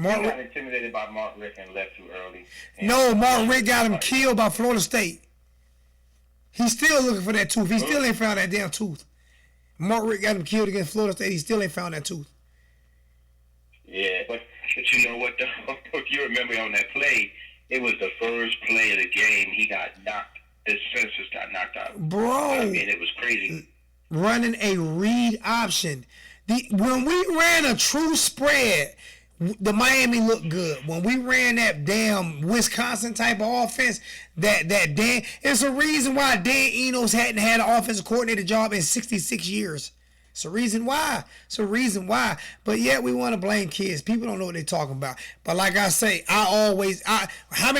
got intimidated by Mark Rick and left too early. No, Mark Rick got him killed by Florida State. He's still looking for that tooth. He still ain't found that damn tooth. Mark Rick got him killed against Florida State. He still ain't found that tooth. Yeah, but you know what, though? If you remember on that play, it was the first play of the game. He got knocked. His senses got knocked out. Bro. I mean, it was crazy. Running a read option. When we ran a true spread, the Miami looked good. When we ran that damn Wisconsin type of offense, that Dan, it's a reason why Dan Enos hadn't had an offensive coordinator job in 66 years. It's a reason why. But yet we want to blame kids. People don't know what they're talking about. But like I say, how many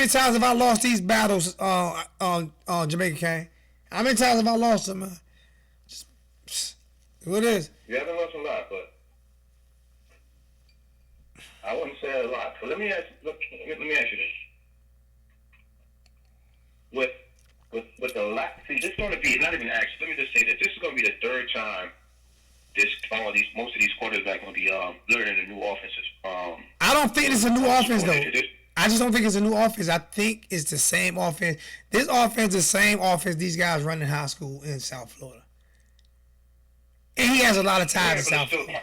times have I lost these battles on Jamaica Kane? How many times have I lost them, man? What is? You haven't lost a lot, but I wouldn't say a lot. But let me ask you this: with the lack, see, this is going to be not even actually. Let me just say that this is going to be the third time most of these quarterbacks are going to be learning the new offenses. I don't think it's a new offense though. I just don't think it's a new offense. I think it's the same offense. This offense is the same offense these guys run in high school in South Florida. And he has a lot of ties to South Florida.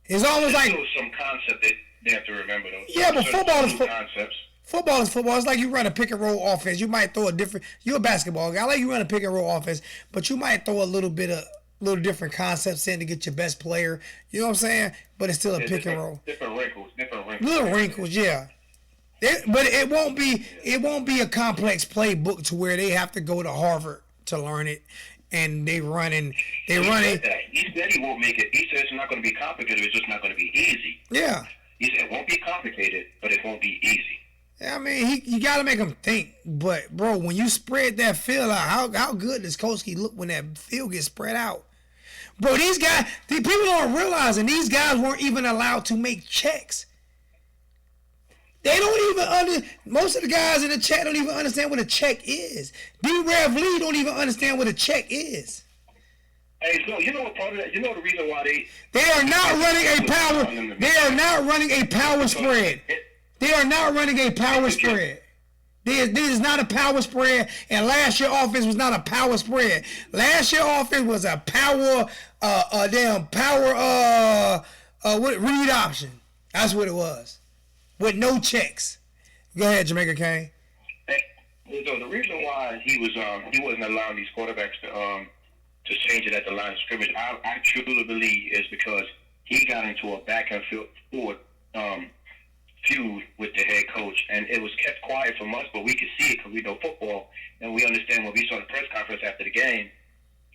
It's almost like some concept that they have to remember though. Yeah, but football is concepts. Football is football. It's like you run a pick and roll offense. You might throw you're a basketball guy. I like you run a pick and roll offense, but you might throw a little different concepts in to get your best player. You know what I'm saying? But it's still a pick and roll. Different wrinkles. Little wrinkles, yeah. But it won't be a complex playbook to where they have to go to Harvard to learn it. And they run it. He said he won't make it. He said it's not going to be complicated. It's just not going to be easy. Yeah. He said it won't be complicated, but it won't be easy. I mean, you got to make him think. But, bro, when you spread that field out, how good does Koski look when that field gets spread out? Bro, these guys, people don't realize, and these guys weren't even allowed to make checks. They don't even most of the guys in the chat don't even understand what a check is. D-Rev Lee don't even understand what a check is. Hey, so you know what part of that? You know the reason why they are not running a power. They are not running a power spread. They are not running a power spread. This is not a power spread, and last year offense was not a power spread. Last year offense was a read option. That's what it was. With no checks. Go ahead, Jamaica Kane. So the reason why he wasn't allowing these quarterbacks to change it at the line of scrimmage, I truly believe is because he got into a back and forward feud with the head coach, and it was kept quiet from us, but we could see it because we know football, and we understand when we saw the press conference after the game,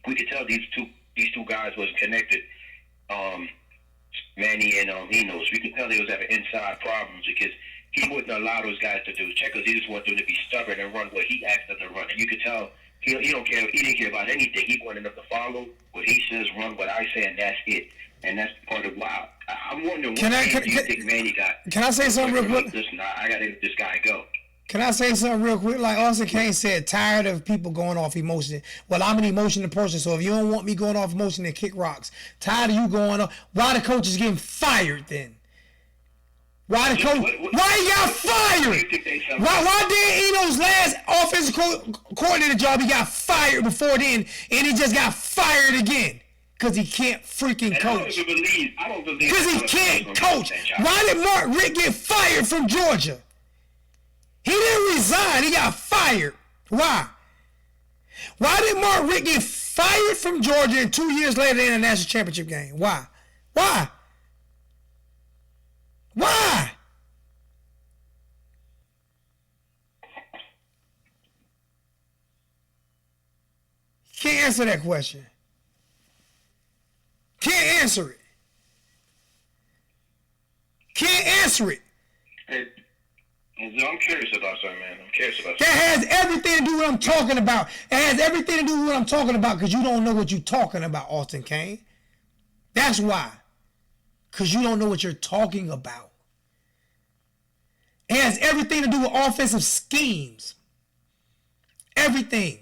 we could tell these two guys was connected. Manny and Enos, we could tell they was having inside problems because he wouldn't allow those guys to do checkers. He just wanted them to be stubborn and run what he asked them to run. And you could tell he don't care. He didn't care about anything. He wanted them to follow what he says, run what I say, and that's it. And that's part of why I'm wondering what do you think Manny got? Can I say something real quick? Listen, I got to let this guy go. Can I say something real quick? Like Austin Kane said, tired of people going off emotion. Well, I'm an emotional person, so if you don't want me going off emotion, then kick rocks. Tired of you going off. Why the coach is getting fired then? Why he got fired? Why did Eno's last offensive coordinator job, he got fired before then, and he just got fired again? Because he can't freaking coach. I don't believe. Because he can't coach. Why did Mark Rick get fired from Georgia? He didn't resign. He got fired. Why? Why did Mark Rick get Fired from Georgia, and 2 years later in a national championship game. Why? Why? Why? Can't answer that question. Can't answer it. Can't answer it. Hey, I'm curious about something, man. I'm curious about That something. has everything to do with what I'm talking about. It has everything to do with what I'm talking about because you don't know what you're talking about, Austin Kane. That's why. Because you don't know what you're talking about. It has everything to do with offensive schemes. Everything.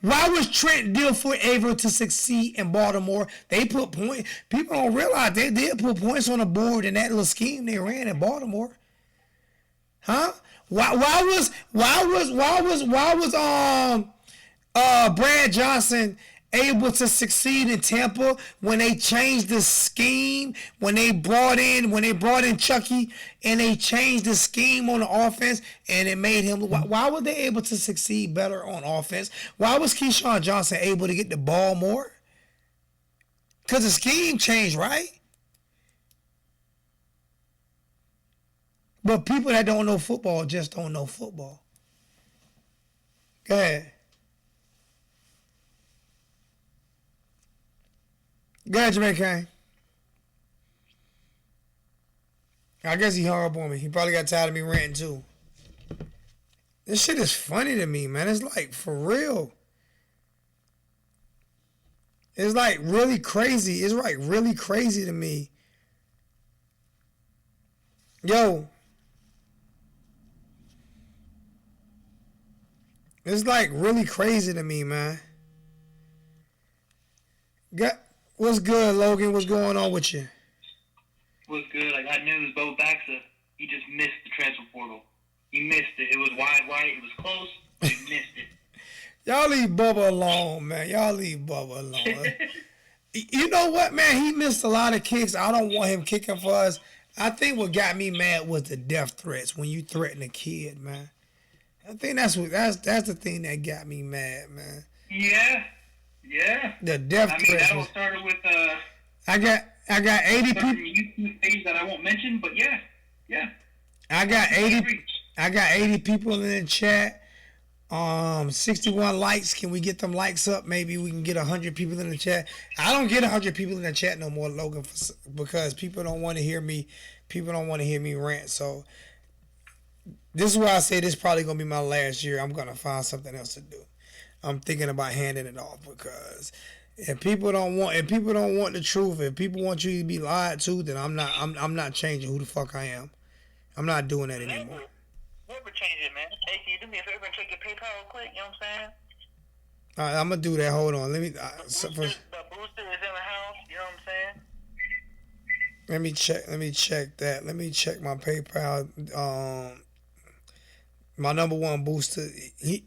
Why was Trent Dilfer able to succeed in Baltimore? They put points. People don't realize they did put points on the board in that little scheme they ran in Baltimore. Huh? Why was Brad Johnson able to succeed in Tampa when they changed the scheme, when they brought in Chucky and they changed the scheme on the offense and it made him, why were they able to succeed better on offense? Why was Keyshawn Johnson able to get the ball more? Because the scheme changed, right? But people that don't know football just don't know football. Go ahead. Go ahead, Jermaine Kane. I guess he hung up on me. He probably got tired of me ranting too. This shit is funny to me, man. It's like, for real. It's like really crazy. It's like really crazy to me. Yo. It's like really crazy to me, man. What's good, Logan? What's going on with you? What's good? I got news. Bo Baxa, he just missed the transfer portal. He missed it. It was wide right. It was close, but he missed it. Y'all leave Bubba alone, man. Y'all leave Bubba alone. You know what, man? He missed a lot of kicks. I don't want him kicking for us. I think what got me mad was the death threats when you threaten a kid, man. I think that's the thing that got me mad, man. Yeah. The death threats. That all started with I got 80 people. YouTube page that I won't mention, but yeah. I got 80 people in the chat. 61 likes. Can we get them likes up? Maybe we can get 100 people in the chat. I don't get 100 people in the chat no more, Logan, because people don't want to hear me. People don't want to hear me rant. So this is why I say this is probably gonna be my last year. I'm gonna find something else to do. I'm thinking about handing it off because if people don't want the truth, if people want you to be lied to, then I'm not changing who the fuck I am. I'm not doing that anymore. Never change it, man. Hey, can you do me a favor and check your PayPal real quick? You know what I'm saying? All right, I'm gonna do that. Hold on. Let me. The booster is in the house. You know what I'm saying? Let me check that. Let me check my PayPal. My number one booster. He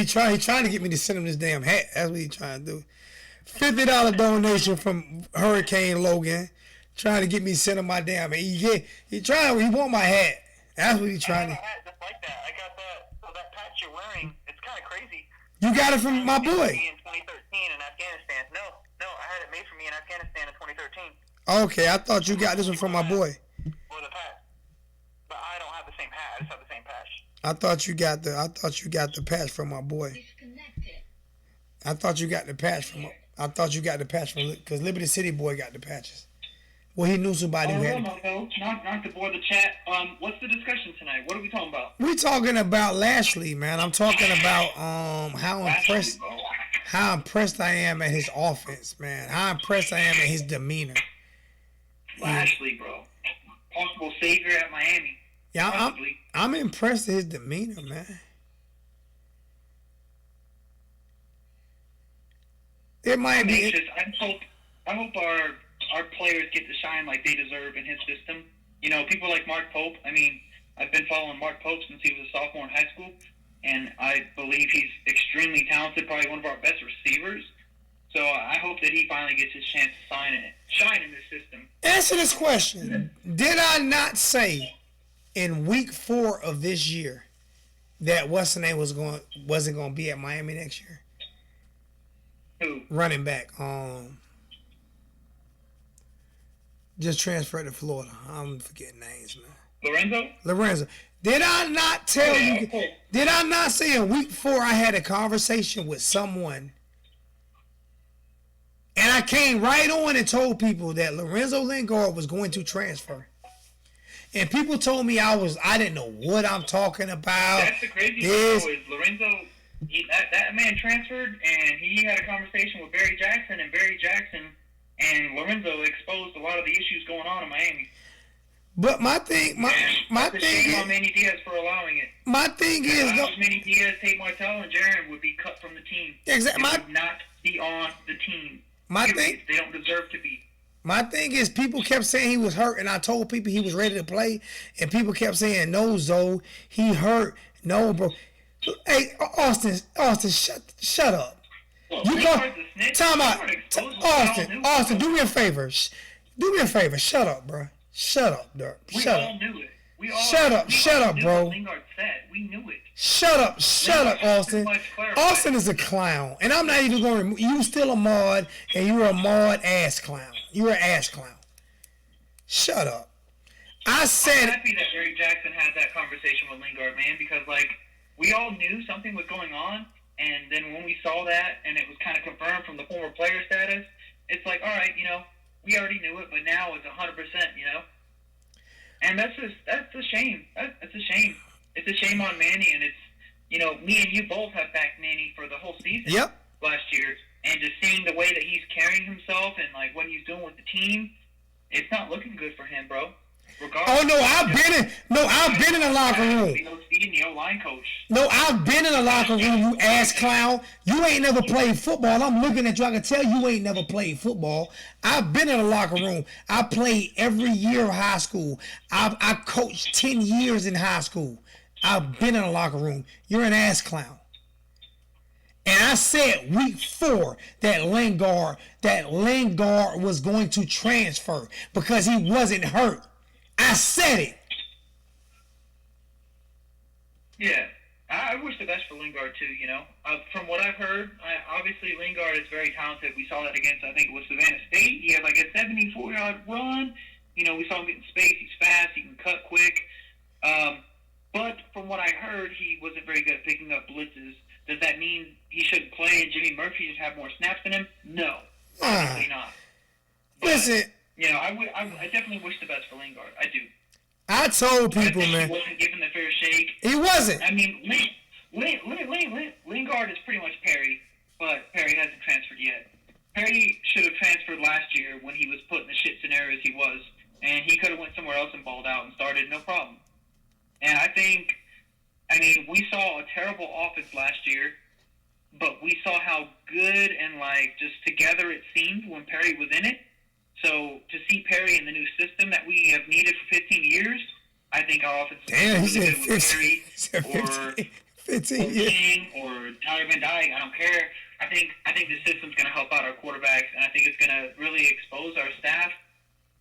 trying to get me to send him this damn hat. That's what he trying to do. $50 donation from Hurricane Logan, trying to get me to send him my damn hat. He want my hat. That's what he trying to. I got a hat just like that. I got that. So that patch you're wearing, it's kind of crazy. You got it from my boy. In 2013 in Afghanistan. No, I had it made for me in Afghanistan in 2013. Okay, I thought you got this one from my boy. With a patch. But I don't have the same hat. I just have the same patch. I thought you got the patch from my boy. I thought you got the patch from because Liberty City boy got the patches. Well, he knew somebody who had. Not to bore the chat. What's the discussion tonight? What are we talking about? We talking about Lashley, man. I'm talking about how impressed I am at his offense, man. How impressed I am at his demeanor. Lashley, bro. Possible savior at Miami. Yeah, I'm impressed at his demeanor, man. It might be. I hope our players get to shine like they deserve in his system. You know, people like Mark Pope. I mean, I've been following Mark Pope since he was a sophomore in high school, and I believe he's extremely talented, probably one of our best receivers. So I hope that he finally gets his chance to shine in this system. Answer this question. Did I not say in week 4 of this year that what's the name wasn't going to be at Miami next year? Who? running back. Just transferred to Florida. I'm forgetting names, man. Lorenzo? Did I not tell Yeah, you? okay. Did I not say in week 4 I had a conversation with someone, and I came right on and told people that Lorenzo Lingard was going to transfer, and people told me I didn't know what I'm talking about. That's the crazy This- thing, though, is Lorenzo. That man transferred, and he had a conversation with Barry Jackson, and Barry Jackson and Lorenzo exposed a lot of the issues going on in Miami. But my thing, my That's a shame on thing, Manny Diaz for allowing it. my thing is, If Manny Diaz, Tate Martell, and Jaron would be cut from the team. Exactly. They would not be on the team. My Period. thing- They don't deserve to be. my thing is, people kept saying he was hurt, and I told people he was ready to play, and people kept saying, "No, Zoe, he hurt." No, bro. Hey, Austin, shut up. Well, You Lingard's go. a snitch. Time out. Lingard exposed what we all knew. Austin, do me a favor. Do me a favor. Shut up, bro. Shut up, Dirk. We Shut all up. knew it. We all, Shut up, we shut all up, knew bro. What Lingard said. We knew it. Shut up, Austin. Much clarified. Austin is a clown, and I'm not even going to. You still a mod, and you're a mod ass clown. You're an ass clown. Shut up. I I'm said, happy that Barry Jackson had that conversation with Lingard, man, because like we all knew something was going on, and then when we saw that and it was kind of confirmed from the former player status, it's like, all right, we already knew it, but now it's 100%, and that's a shame. That's a shame. It's a shame on Manny, and it's me and you both have backed Manny for the whole season yep. last year, and just seeing the way that he's carrying himself and like what he's doing with the team, it's not looking good for him, bro. Oh no, I've been in the locker room. Speeding the O-line coach. No, I've been in the locker room, you ass clown. You ain't never played football. I'm looking at you. I can tell you ain't never played football. I've been in the locker room. I played every year of high school. I coached 10 years in high school. I've been in the locker room. You're an ass clown. And I said week 4 that Lingard was going to transfer because he wasn't hurt. I said it. Yeah, I wish the best for Lingard too. From what I've heard, obviously Lingard is very talented. We saw that against, I think it was Savannah State. He had like a 74-yard run. We saw him get in space. He's fast. He can cut quick. But from what I heard, he wasn't very good at picking up blitzes. Does that mean he shouldn't play and Jimmy Murphy should have more snaps than him? No, obviously not. But, Listen. I definitely wish the best for Lingard. I do. I told people, I think man. he wasn't given the fair shake. He wasn't. I mean, Lingard is pretty much Perry, but Perry hasn't transferred yet. Perry should have transferred last year when he was put in the shit scenarios he was, and he could have went somewhere else and balled out and started no problem. And we saw a terrible offense last year, but we saw how good and just together it seemed when Perry was in it. So to see Perry in the new system that we have needed for 15 years, I think our offense is Damn, he really said good with 15, Perry he said or 15 years. King or Tyler Van Dyke. I don't care. I think the system's going to help out our quarterbacks, and I think it's going to really expose our staff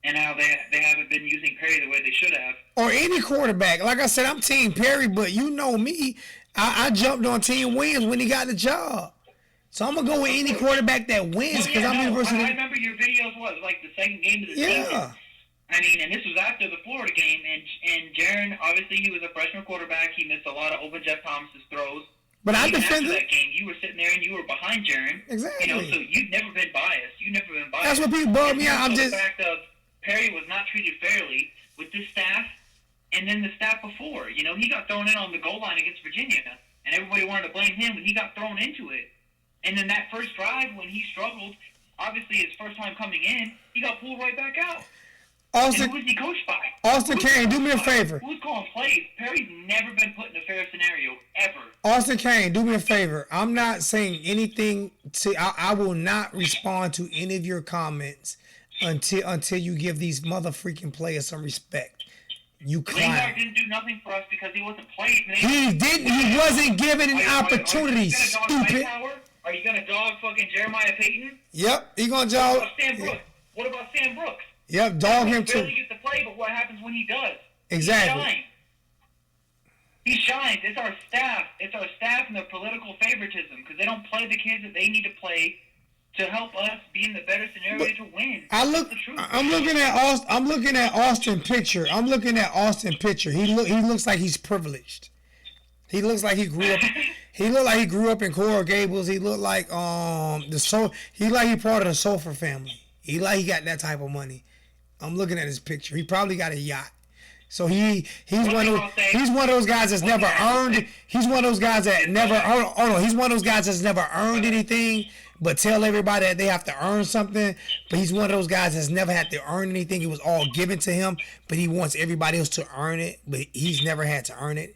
and how they haven't been using Perry the way they should have. Or any quarterback. Like I said, I'm Team Perry, but you know me. I jumped on Team Williams when he got the job. So I'm going to go with any quarterback that wins because I'm University. I remember your videos was like the second game of the season. Yeah. And this was after the Florida game, and Jaron, obviously he was a freshman quarterback. He missed a lot of open Jeff Thomas's throws. But I Even defended. after that game, you were sitting there and you were behind Jaron. Exactly. So you've never been biased. That's what people bug me out. I'm just. The fact of Perry was not treated fairly with this staff, and then the staff before. He got thrown in on the goal line against Virginia, and everybody wanted to blame him when he got thrown into it. And then that first drive when he struggled, obviously his first time coming in, he got pulled right back out. Austin, and who was he coached by? Austin Kane, do me a favor. Who's calling plays? Perry's never been put in a fair scenario, ever. Austin Kane, do me a favor. I'm not saying anything I will not respond to any of your comments until you give these mother freaking players some respect. You clown. Lingard didn't do nothing for us because he wasn't played, man. He didn't. He wasn't given an opportunity. Stupid. Are you gonna dog fucking Jeremiah Payton? Yep, he gonna What dog. about Sam Brooks? What about Sam Brooks? Yep, dog him He too. barely gets to play, but what happens when he does? Exactly. He shines. It's our staff. It's our staff and their political favoritism because they don't play the kids that they need to play to help us be in the better scenario to win. I'm That's the truth. looking at Austin picture. I'm looking at Austin picture. He looks like he's privileged. He looks like he grew up. He looked like he grew up in Coral Gables. He looked like he part of the Sofer family. He got that type of money. I'm looking at his picture. He probably got a yacht. So he's one of those guys that's never earned. He's one of those guys that never. He's one of those guys that's never earned anything, but tell everybody that they have to earn something. But he's one of those guys that's never had to earn anything. It was all given to him, but he wants everybody else to earn it. But he's never had to earn it.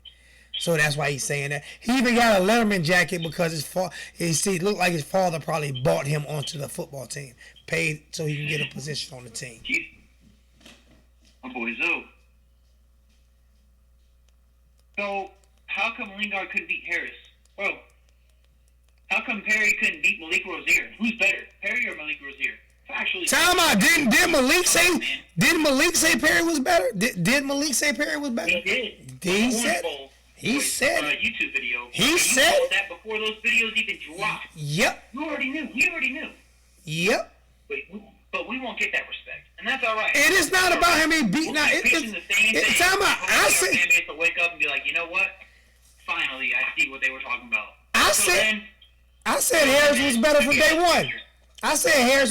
So that's why he's saying that. He even got a Letterman jacket because it looked like his father probably bought him onto the football team, paid so he can get a position on the team. My boy Zoe. So, how come Lingard couldn't beat Harris? Well, how come Perry couldn't beat Malik Rozier? Who's better, Perry or Malik Rozier? Actually, time out. Didn't Malik say Perry was better? Did Malik say Perry was better? He did. He said a YouTube video. He said that before those videos even dropped. Yep. You already knew. He already knew. Yep. But we won't get that respect, and that's all right. It is not about him being beaten out. It's time out. I said to wake up and be like, you know what? Finally, I see what they were talking about. I said Harris was better from day one. I said Harris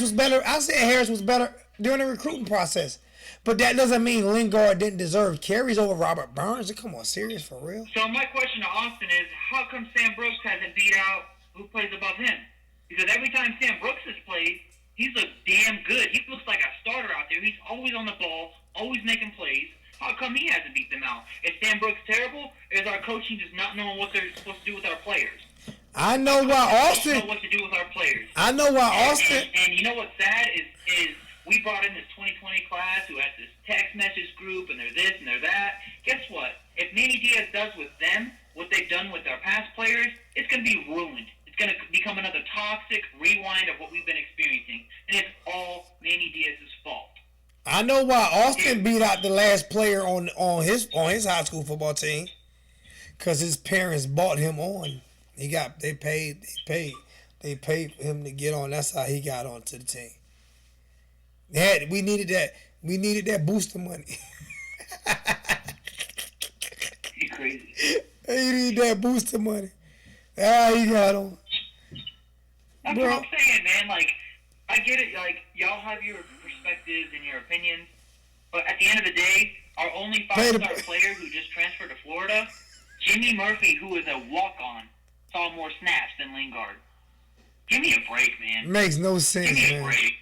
was better during the recruiting process. But that doesn't mean Lingard didn't deserve carries over Robert Burns. Come on, serious, for real? So my question to Austin is, how come Sam Brooks hasn't beat out who plays above him? Because every time Sam Brooks has played, he's looked damn good. He looks like a starter out there. He's always on the ball, always making plays. How come he hasn't beat them out? Is Sam Brooks terrible? Or is our coaching just not knowing what they're supposed to do with our players? I know why Austin. They don't know what to do with our players. I know why Austin. And you know what's sad is we brought in this 2020 class who has this text message group, and they're this and they're that. Guess what? If Manny Diaz does with them what they've done with our past players, it's going to be ruined. It's going to become another toxic rewind of what we've been experiencing, and it's all Manny Diaz's fault. I know why Austin beat out the last player on his high school football team, because his parents bought him on. They paid for him to get on. That's how he got onto the team. We needed that booster money. You crazy. He needed that booster money. Ah, he got on. That's what I'm saying, man. Like, I get it. Like, y'all have your perspectives and your opinions, but at the end of the day, our only five-star player who just transferred to Florida, Jimmy Murphy, who is a walk-on, saw more snaps than Lingard. Give me a break, man. Makes no sense, man. Give me a break.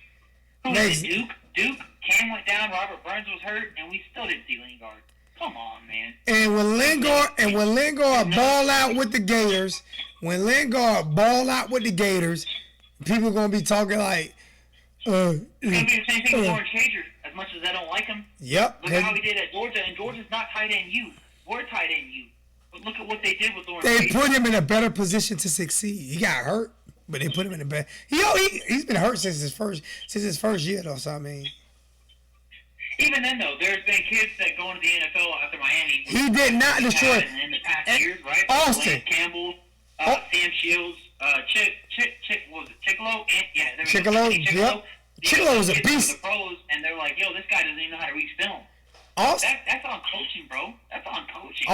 Who was it, Duke? Cam went down, Robert Burns was hurt, and we still didn't see Lingard. Come on, man. And when Lingard ball out with the Gators, people are gonna be talking like it's gonna be the same thing with Lawrence Cager, as much as I don't like him. Yep. Look at how he did at Georgia, and Georgia's not tight end you. We're tight end you. But look at what they did with Lawrence They Cager. put him in a better position to succeed. He got hurt, but they put him in a better. He's been hurt since his first year though. So I mean. Even then, though, there's been kids that go into the NFL after Miami. He did not destroy. In the past years, right? Austin. Lance Campbell, Sam Shields, what was it? Chickalo? Yep. Chickalo was a beast. The pros, and they're like, yo, this guy doesn't even know how to read film. Austin. That's on coaching, bro. That's on coaching.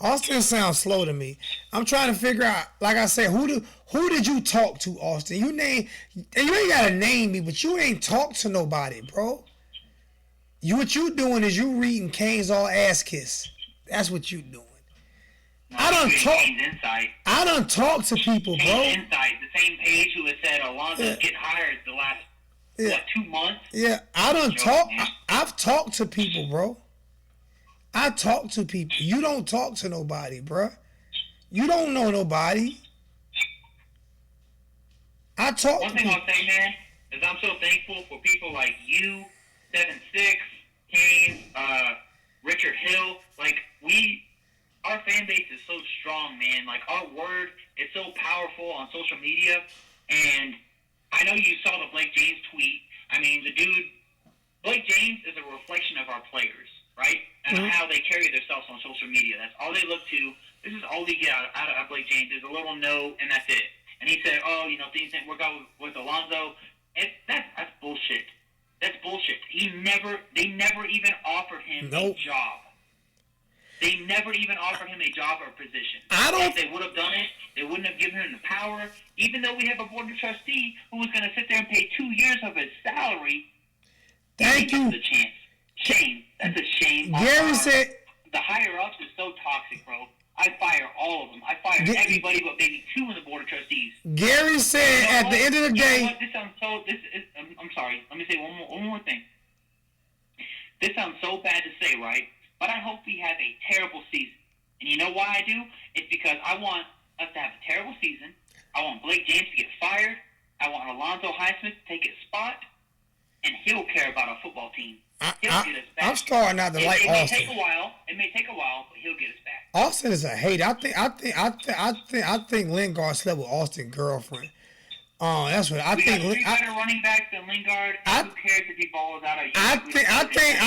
Austin sounds slow to me. I'm trying to figure out, like I said, who did you talk to, Austin? You ain't gotta name me, but you ain't talked to nobody, bro. What you doing is you reading Kane's All Ass Kiss. That's what you doing. No, I done talk to people, bro. Insight, the same page who has said Alonzo get hired the last 2 months. Yeah, I've talked to people, bro. I talk to people. You don't talk to nobody, bro. You don't know nobody. I talk. One thing I'll say, man, is I'm so thankful for people like you, 7-6, Kane, Richard Hill. Like, our fan base is so strong, man. Like, our word is so powerful on social media. And I know you saw the Blake James tweet. I mean, Blake James is a reflection of our players, right? And how they carry themselves on social media. That's all they look to. This is all they get out of Blake James is a little note, and that's it. and he said, "Oh, things didn't work out with Alonzo." That's bullshit. That's bullshit. They never even offered him a job. They never even offered him a job or position. If they would have done it, they wouldn't have given him the power. Even though we have a board of trustee who was going to sit there and pay 2 years of his salary. Thank you. The chance. Shame. That's a shame. Gary said the higher ups is so toxic, bro. I fire all of them. I fire everybody but maybe 2 in the board of trustees. Gary said at the end of the day. I'm sorry. Let me say one more thing. This sounds so bad to say, right? But I hope we have a terrible season. And you know why I do? It's because I want us to have a terrible season. I want Blake James to get fired. I want Alonzo Highsmith to take his spot. And he'll care about our football team. He'll get us back. I'm starting not to like Austin. It may take a while, but he'll get us back. Austin is a hater. I think Lingard slept with Austin's girlfriend. That's what I think. We got 3 better running backs than Lingard. And who cares if he balls out of you? I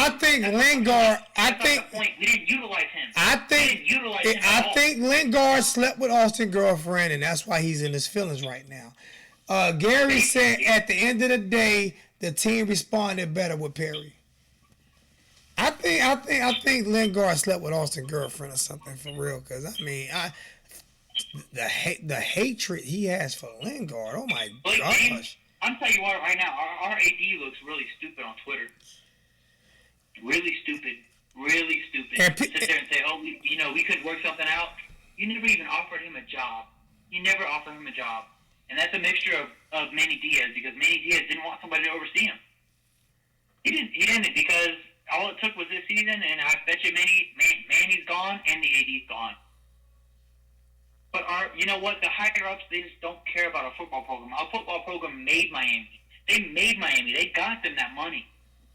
think Lingard. That's the point. We didn't utilize him. I think Lingard slept with Austin's girlfriend, and that's why he's in his feelings right now. Gary said at the end of the day, the team responded better with Perry. I think Lingard slept with Austin's girlfriend or something for real. Because the hatred he has for Lingard. Oh my gosh! I'm telling you what, right now, our AD looks really stupid on Twitter. Really stupid. And sit there and say, "Oh, we could work something out." You never even offered him a job. And that's a mixture of Manny Diaz, because Manny Diaz didn't want somebody to oversee him. He didn't because all it took was this season, and I bet you Manny's gone and the AD's gone. But you know what? The higher ups, they just don't care about our football program. Our football program made Miami. They got them that money.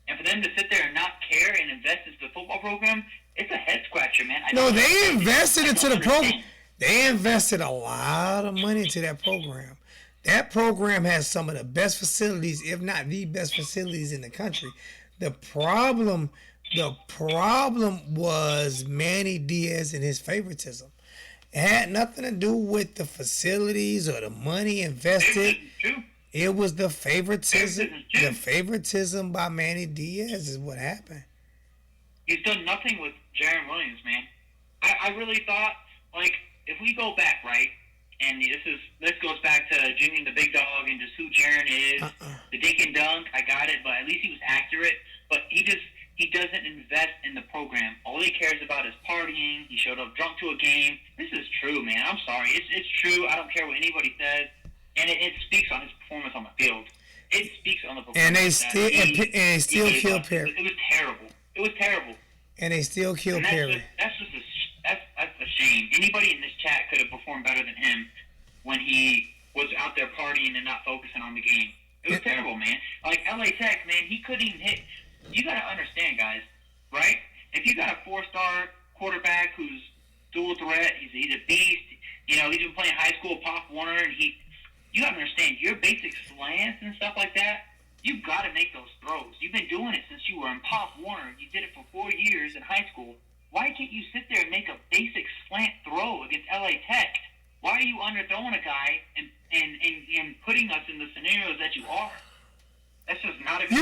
And for them to sit there and not care and invest into the football program, it's a head scratcher, man. They invested into the program. They invested a lot of money into that program. That program has some of the best facilities, if not the best facilities in the country. The problem was Manny Diaz and his favoritism. It had nothing to do with the facilities or the money invested. It was the favoritism. The favoritism by Manny Diaz is what happened. He's done nothing with Jaron Williams, man. I really thought, if we go back, right, and this goes back to Jimmy the Big Dog and just who Jaron is, the dink and dunk, I got it, but at least he was accurate. But he doesn't invest in the program. All he cares about is partying. He showed up drunk to a game. This is true, man. I'm sorry. It's true. I don't care what anybody says. And it speaks on his performance on the field. It speaks on the performance. And they still killed Perry. It was terrible. And they still killed Perry. That's a shame. Anybody in this chat could have performed better than him when he was out there partying and not focusing on the game. It was terrible, man. Like LA Tech, man, he couldn't even hit. You got to understand, guys, right? If you got a 4-star quarterback who's dual threat, he's a beast. He's been playing high school Pop Warner, and you got to understand your basic slants and stuff like that. You got to make those throws. You've been doing it since you were in Pop Warner. You did it for 4 years in high school. Why can't you sit there and make a basic slant throw against LA Tech? Why are you underthrowing a guy and putting us in the scenarios that you are? That's just not a good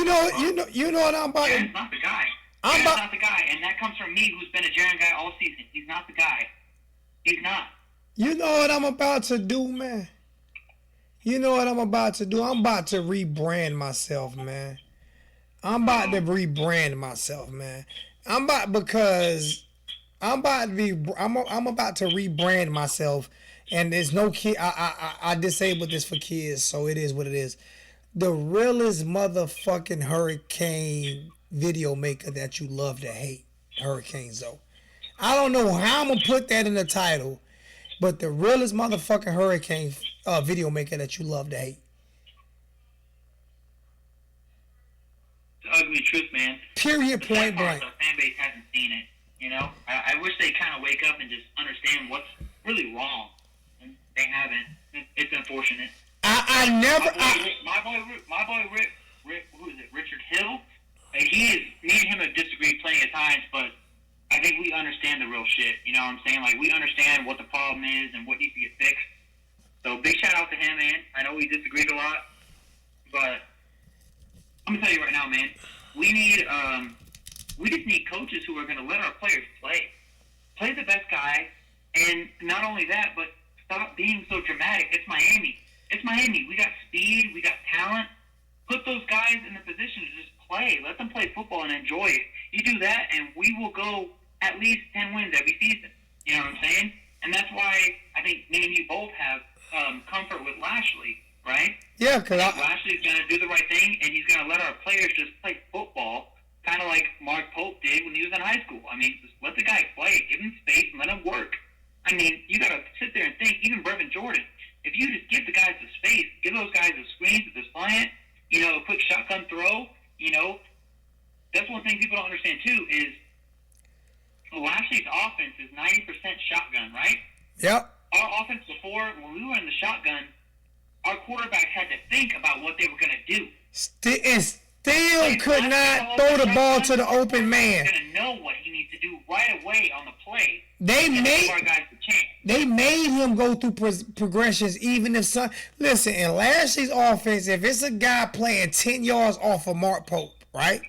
You know what I'm about. Jaron's not the guy. Jaron's not the guy, and that comes from me, who's been a Jaron guy all season. He's not the guy. He's not. You know what I'm about to do, man? I'm about to rebrand myself, man. I'm about to rebrand myself, and there's no kid. I disabled this for kids, so it is what it is. The realest motherfucking hurricane video maker that you love to hate, Hurricane Zoe. I don't know how I'm gonna put that in the title, but the realest motherfucking hurricane video maker that you love to hate. The ugly truth, man. Period. Point blank. The fan base hasn't seen it. I wish they kind of wake up and just understand what's really wrong. And they haven't. It's unfortunate. My boy Rick, who is it? Richard Hill. Me and him have disagreed plenty of times, but I think we understand the real shit. You know what I'm saying? We understand what the problem is and what needs to get fixed. So big shout out to him, man. I know we disagreed a lot, but I'm gonna tell you right now, man. We just need coaches who are gonna let our players play the best guy, and not only that, but stop being so dramatic. It's Miami. We got speed. We got talent. Put those guys in the position to just play. Let them play football and enjoy it. You do that, and we will go at least 10 wins every season. You know what I'm saying? And that's why I think me and you both have comfort with Lashley, right? Yeah, because Lashley's going to do the right thing, and he's going to let our players just play football, kind of like Mark Pope did when he was in high school. I mean, just let the guy play. Give him space and let him work. I mean, you got to sit there and think, even Brevin Jordan, if you just give the guys the space, give those guys the screens with the slant, a quick shotgun throw, that's one thing people don't understand, too, is Lashley's offense is 90% shotgun, right? Yep. Our offense before, when we were in the shotgun, our quarterbacks had to think about what they were going to do. Still could not throw the ball to the open man. He's going to know what he needs to do right away on the play. They made our guys the chance. They made him go through progressions, even if some. Listen, in Lashley's offense, if it's a guy playing 10 yards off of Mark Pope, right?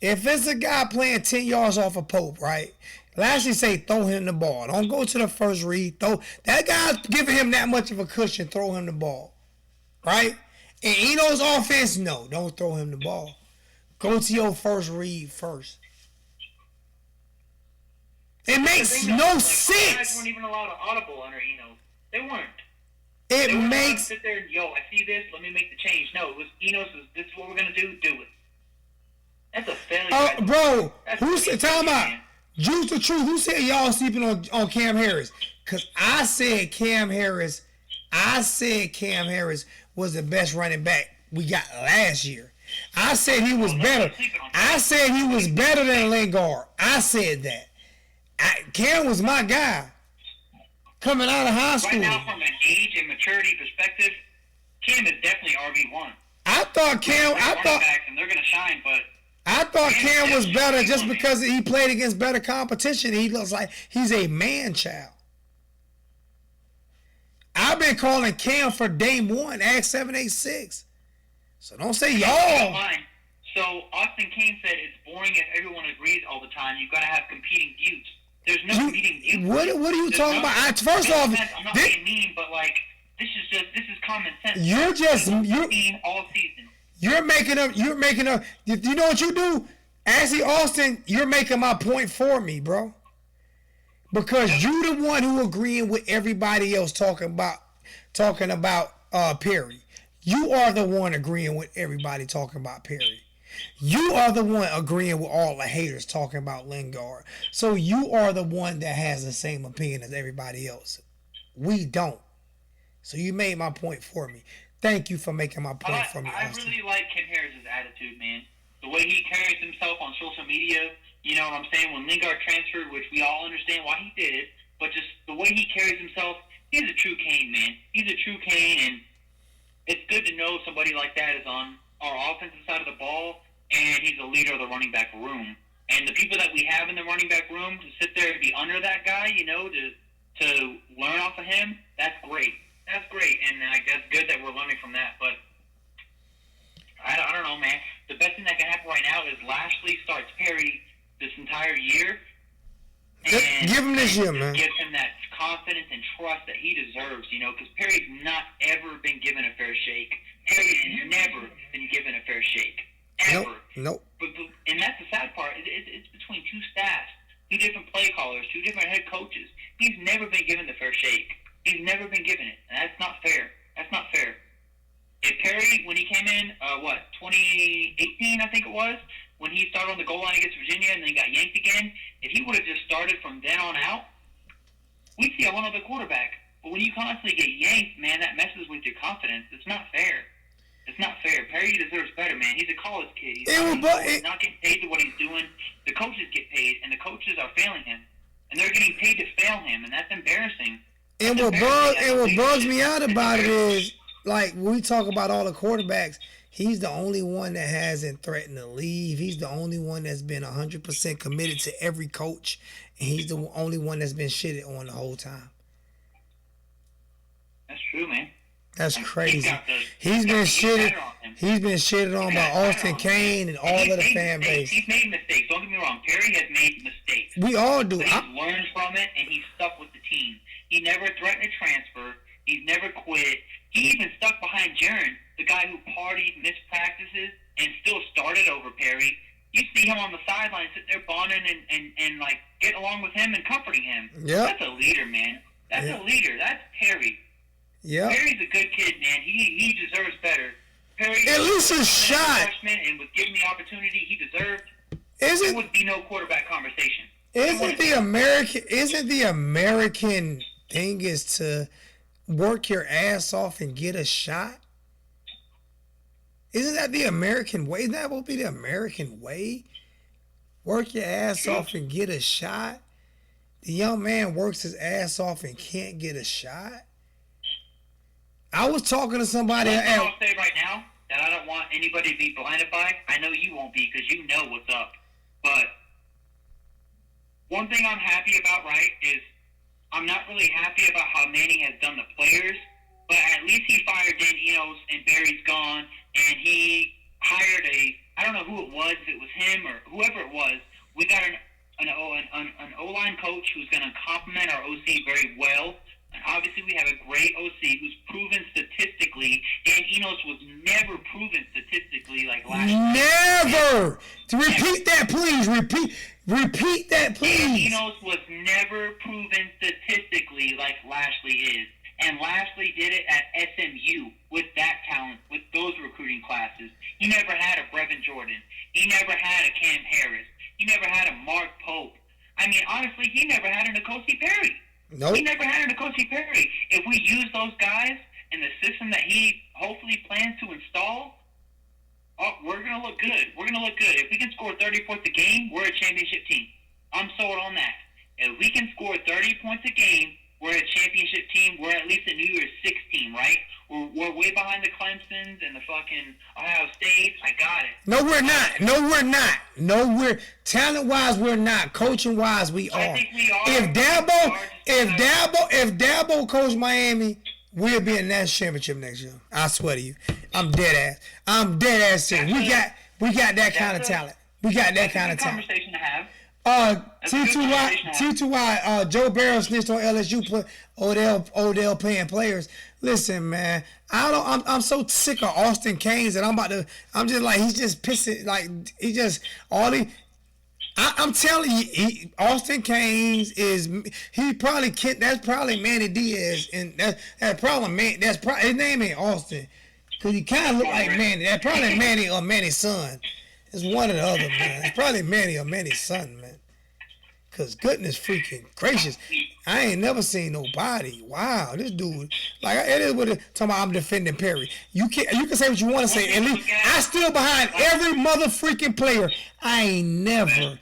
If it's a guy playing 10 yards off of Pope, right? Lashley say throw him the ball. Don't go to the first read. That guy's giving him that much of a cushion. Throw him the ball, right? And Eno's offense, no, don't throw him the ball. Go to your first read first. It makes no sense. Guys weren't even allowed to audible under Eno. They weren't. It makes. Sit there and I see this. Let me make the change. No, it was Eno says this is what we're gonna do. Do it. That's a failure. Bro, who said? Talking about Juice the Truth. Who said y'all sleeping on Cam Harris? Cause I said Cam Harris was the best running back we got last year. I said he was better. I said he was better than Lingard. I said that. Cam was my guy coming out of high school. Right now, from an age and maturity perspective, Cam is definitely RB1. I thought Cam. And they're gonna shine, but I thought Cam was better just because he played against better competition. He looks like he's a man child. I've been calling Cam for day one, Act 786. So don't say y'all. So Austin Kane said it's boring if everyone agrees all the time. You've got to have competing views. There's no competing views. What are you talking about? First off, I'm not being mean, but this is common sense. You're mean all season. You're making up. You know what you do? Actually, Austin, you're making my point for me, bro. Because you the one who agreeing with everybody else talking about Perry. You are the one agreeing with everybody talking about Perry. You are the one agreeing with all the haters talking about Lingard. So you are the one that has the same opinion as everybody else. We don't. So you made my point for me. Thank you for making my point for me, Austin. I really like Ken Harris's attitude, man. The way he carries himself on social media. You know what I'm saying? When Lingard transferred, which we all understand why he did it, but just the way he carries himself, he's a true Kane, man. He's a true Kane, and it's good to know somebody like that is on our offensive side of the ball, and he's a leader of the running back room. And the people that we have in the running back room to sit there and be under that guy, to learn off of him, that's great. That's great, and that's good that we're learning from that. But I don't know, man. The best thing that can happen right now is Lashley starts Perry this entire year. And give him this year, man. Gives him that confidence and trust that he deserves, because Perry's not ever been given a fair shake. Perry's never been given a fair shake. Ever. Nope. And that's the sad part. It's between two staffs, two different play callers, two different head coaches. He's never been given the fair shake. He's never been given it. And that's not fair. That's not fair. If Perry, when he came in, 2018, I think it was, when he started on the goal line against Virginia and then got yanked again, if he would have just started from then on out, we'd see a one other quarterback. But when you constantly get yanked, man, that messes with your confidence. It's not fair. It's not fair. Perry deserves better, man. He's a college kid. He's not getting paid to what he's doing. The coaches get paid, and the coaches are failing him. And they're getting paid to fail him, and that's embarrassing. And what bugs me out about it is, like, when we talk about all the quarterbacks, he's the only one that hasn't threatened to leave. He's the only one that's been 100% committed to every coach. And he's the only one that's been shitted on the whole time. That's True, man. That's crazy. He's been shitted on. He's been shitted on by Austin Kane and all of the fan base. He's made mistakes. Don't get me wrong. Perry has made mistakes. We all do. But he's learned from it, and he's stuck with the team. He never threatened to transfer. He's never quit. He even stuck behind Jaren, the guy who partied, missed practices, and still started over Perry. You see him on the sideline sitting there bonding and like getting along with him and comforting him. Yep. That's a leader, man. That's a leader. That's Perry. Yeah. Perry's a good kid, man. He deserves better. Perry At least a shot. And was given the opportunity he deserved. There Isn't would be no quarterback conversation. isn't the American thing is to work your ass off and get a shot? Isn't that the American way? Isn't that what be the American way? Work your ass off and get a shot. The young man works his ass off and can't get a shot. I was talking to somebody. I'll say right now that I don't want anybody to be blinded by. I know you won't be because you know what's up. But one thing I'm happy about, right, is I'm not really happy about how Manning has done the players, but at least he fired Dan Enos and Barry's gone, and he hired I don't know who it was, if it was him or whoever it was. We got an O-line coach who's going to complement our OC very well. And obviously, we have a great OC who's proven statistically. Dan Enos was never proven statistically like last year. Never! To repeat that, please. Repeat that, please. Dan Enos was never proven statistically like Lashley is. And Lashley did it at SMU with that talent, with those recruiting classes. He never had a Brevin Jordan. He never had a Cam Harris. He never had a Mark Pope. I mean, honestly, he never had a N'Kosi Perry. Nope. He never had a N'Kosi Perry. If we use those guys in the system that he hopefully plans to install, we're going to look good. We're going to look good. If we can score 30 points a game, we're a championship team. I'm sold on that. If we can score 30 points a game, we're a championship team. We're at least a New Year's Six team, right? We're way behind the Clemsons and the fucking Ohio State. I got it. No, we're not. Talent-wise, we're not. Coaching-wise, we are. I think we are. If Dabo coached Miami, we'll be in that championship next year. I swear to you. I'm dead ass serious. We got that kind of talent. We got that kind of talent. Conversation to have. T2Y, Joe Barrow snitched on LSU, put Odell paying players. Listen, man, I'm so sick of Austin Kane that I'm just like, he's just pissing, like, I'm telling you, Austin Kane that's probably Manny Diaz, and that's probably his name ain't Austin, because he kind of look like Manny. That's probably Manny or Manny's son. It's one or the other, man. It's probably Manny or Manny's son, man. Because goodness freaking gracious, I ain't never seen nobody. Wow, this dude, like, it is what talking about. I'm defending Perry. You can say what you want to say. At least I still behind every mother freaking player. I've never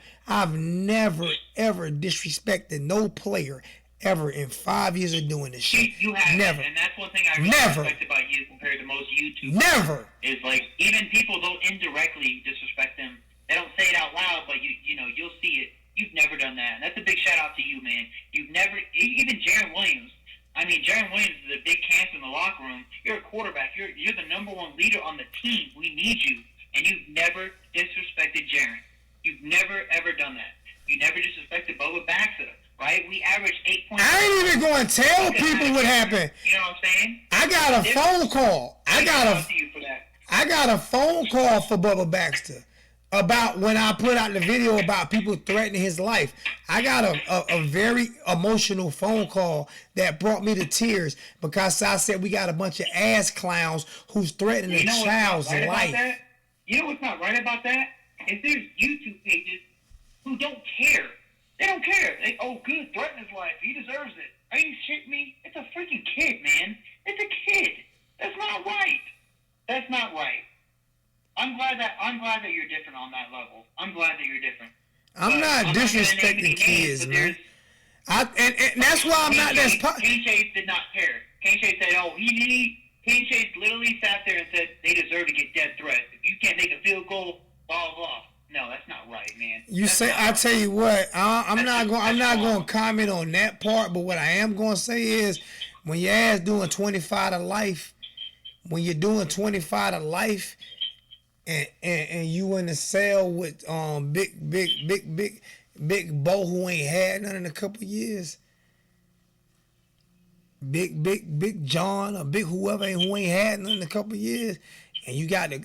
ever disrespected no player ever in 5 years of doing this shit. You have, never, and that's one thing I really respect about you compared to most YouTubers. Never is like, even people don't indirectly disrespect them. They don't say it out loud, but you'll see it. You've never done that. And that's a big shout out to you, man. You've never, even Jaren Williams. I mean, Jaren Williams is a big cancer in the locker room. You're a quarterback. You're the number one leader on the team. We need you. And you've never disrespected Jaren. You've never, ever done that. You never disrespected Bubba Baxter, right? We averaged 8 points. I ain't even going to tell people what happened. You know what I'm saying? I got a phone call. I got a phone call for Bubba Baxter about when I put out the video about people threatening his life. I got a very emotional phone call that brought me to tears because I said we got a bunch of ass clowns who's threatening a child's life. You know what's not right about that? Is there's YouTube pages who don't care. They don't care. Good, threaten his life. He deserves it. Are you shitting me? It's a freaking kid, man. It's a kid. That's not right. That's not right. I'm glad that you're different on that level. I'm glad that you're different. I'm not disrespecting kids, man. And that's why I'm not that. Kane Chase did not care. Kane Chase said, Kane Chase literally sat there and said they deserve to get death threats. If you can't make a field goal, blah blah blah. No, that's not right, man. I tell you what, I'm not going to comment on that part. But what I am going to say is, when your ass doing 25 to life, when you're doing 25 to life, and you in the cell with big Bo who ain't had none in a couple years, big John or big whoever who ain't had none in a couple years, and you got to,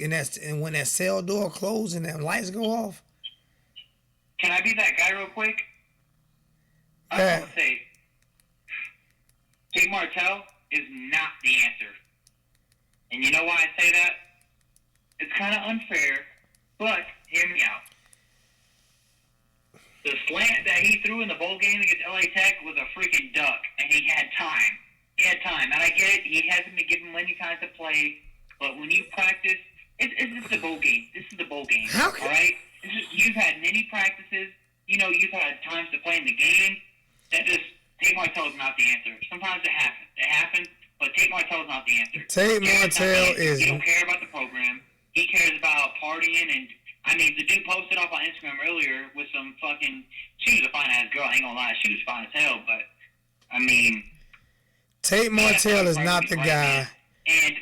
and when that cell door closes and them lights go off. Can I be that guy real quick? I Yeah. just want to say, Tate Martell is not the answer. And you know why I say that? It's kind of unfair, but hear me out. The slant that he threw in the bowl game against LA Tech was a freaking duck, and he had time. He had time. And I get it, he hasn't been given many times to play, but when you practice, it's the bowl game. This is the bowl game, How all right? You've had many practices. You know, you've had times to play in the game. That just, Tate Martell is not the answer. Sometimes it happens. It happens, but Tate Martell is not the answer. Tate Martell is. He don't care about the program. He cares about partying and. I mean, the dude posted off on Instagram earlier with some fucking. She was a fine ass girl. I ain't gonna lie, she was fine as hell. But I mean, Tate Martell is not the guy. And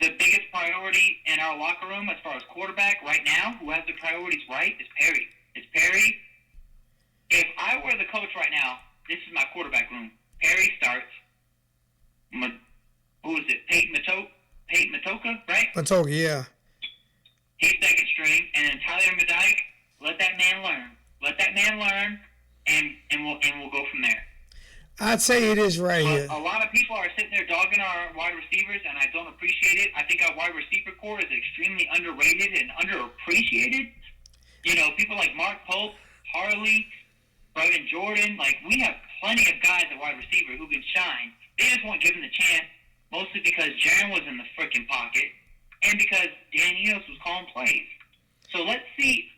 the biggest priority in our locker room, as far as quarterback right now, who has the priorities right, is Perry. It's Perry. If I were the coach right now, this is my quarterback room. Perry starts. Who is it? Peyton Matoka, right? Matoka, yeah. He's second string, and then Tyler Medike. Let that man learn. Let that man learn, and we'll go from there. I'd say it is right here. A lot of people are sitting there dogging our wide receivers, and I don't appreciate it. I think our wide receiver core is extremely underrated and underappreciated. You know, people like Mark Pope, Harley, Brevin Jordan, like, we have plenty of guys at wide receiver who can shine. They just won't give them the chance, mostly because Jaron was in the freaking pocket and because Dan Enos was calling plays. So let's see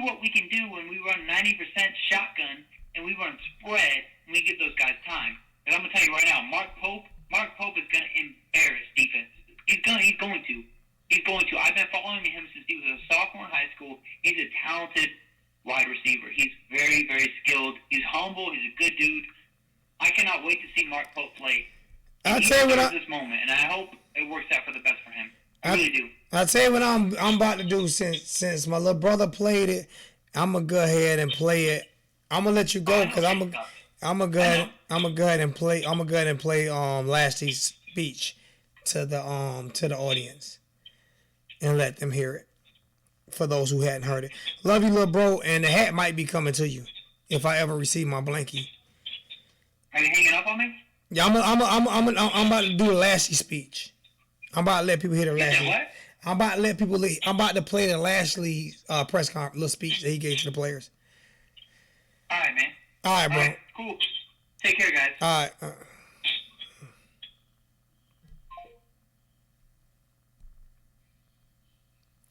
what we can do when we run 90% shotgun and we run spread and we give those guys time. And I'm going to tell you right now, Mark Pope is going to embarrass defense. He's going to. I've been following him since he was a sophomore in high school. He's a talented wide receiver. He's very, very skilled. He's humble. He's a good dude. I cannot wait to see Mark Pope play. I'll tell you what this moment, and I hope it works out for the best for him. I really do. I'll tell you what I'm about to do since my little brother played it. I'm gonna go ahead and play it. I'm gonna let you go because I'm gonna go ahead and play Lashley's speech to the audience and let them hear it for those who hadn't heard it. Love you, little bro, and the hat might be coming to you if I ever receive my blankie. Are you hanging up on me? Yeah, I'm about to do the Lashley speech. I'm about to let people hear the Lashley. What? I'm about to play the Lashley press conference, little speech that he gave to the players. All right, man. All right, bro. All right, cool. Take care, guys. All right.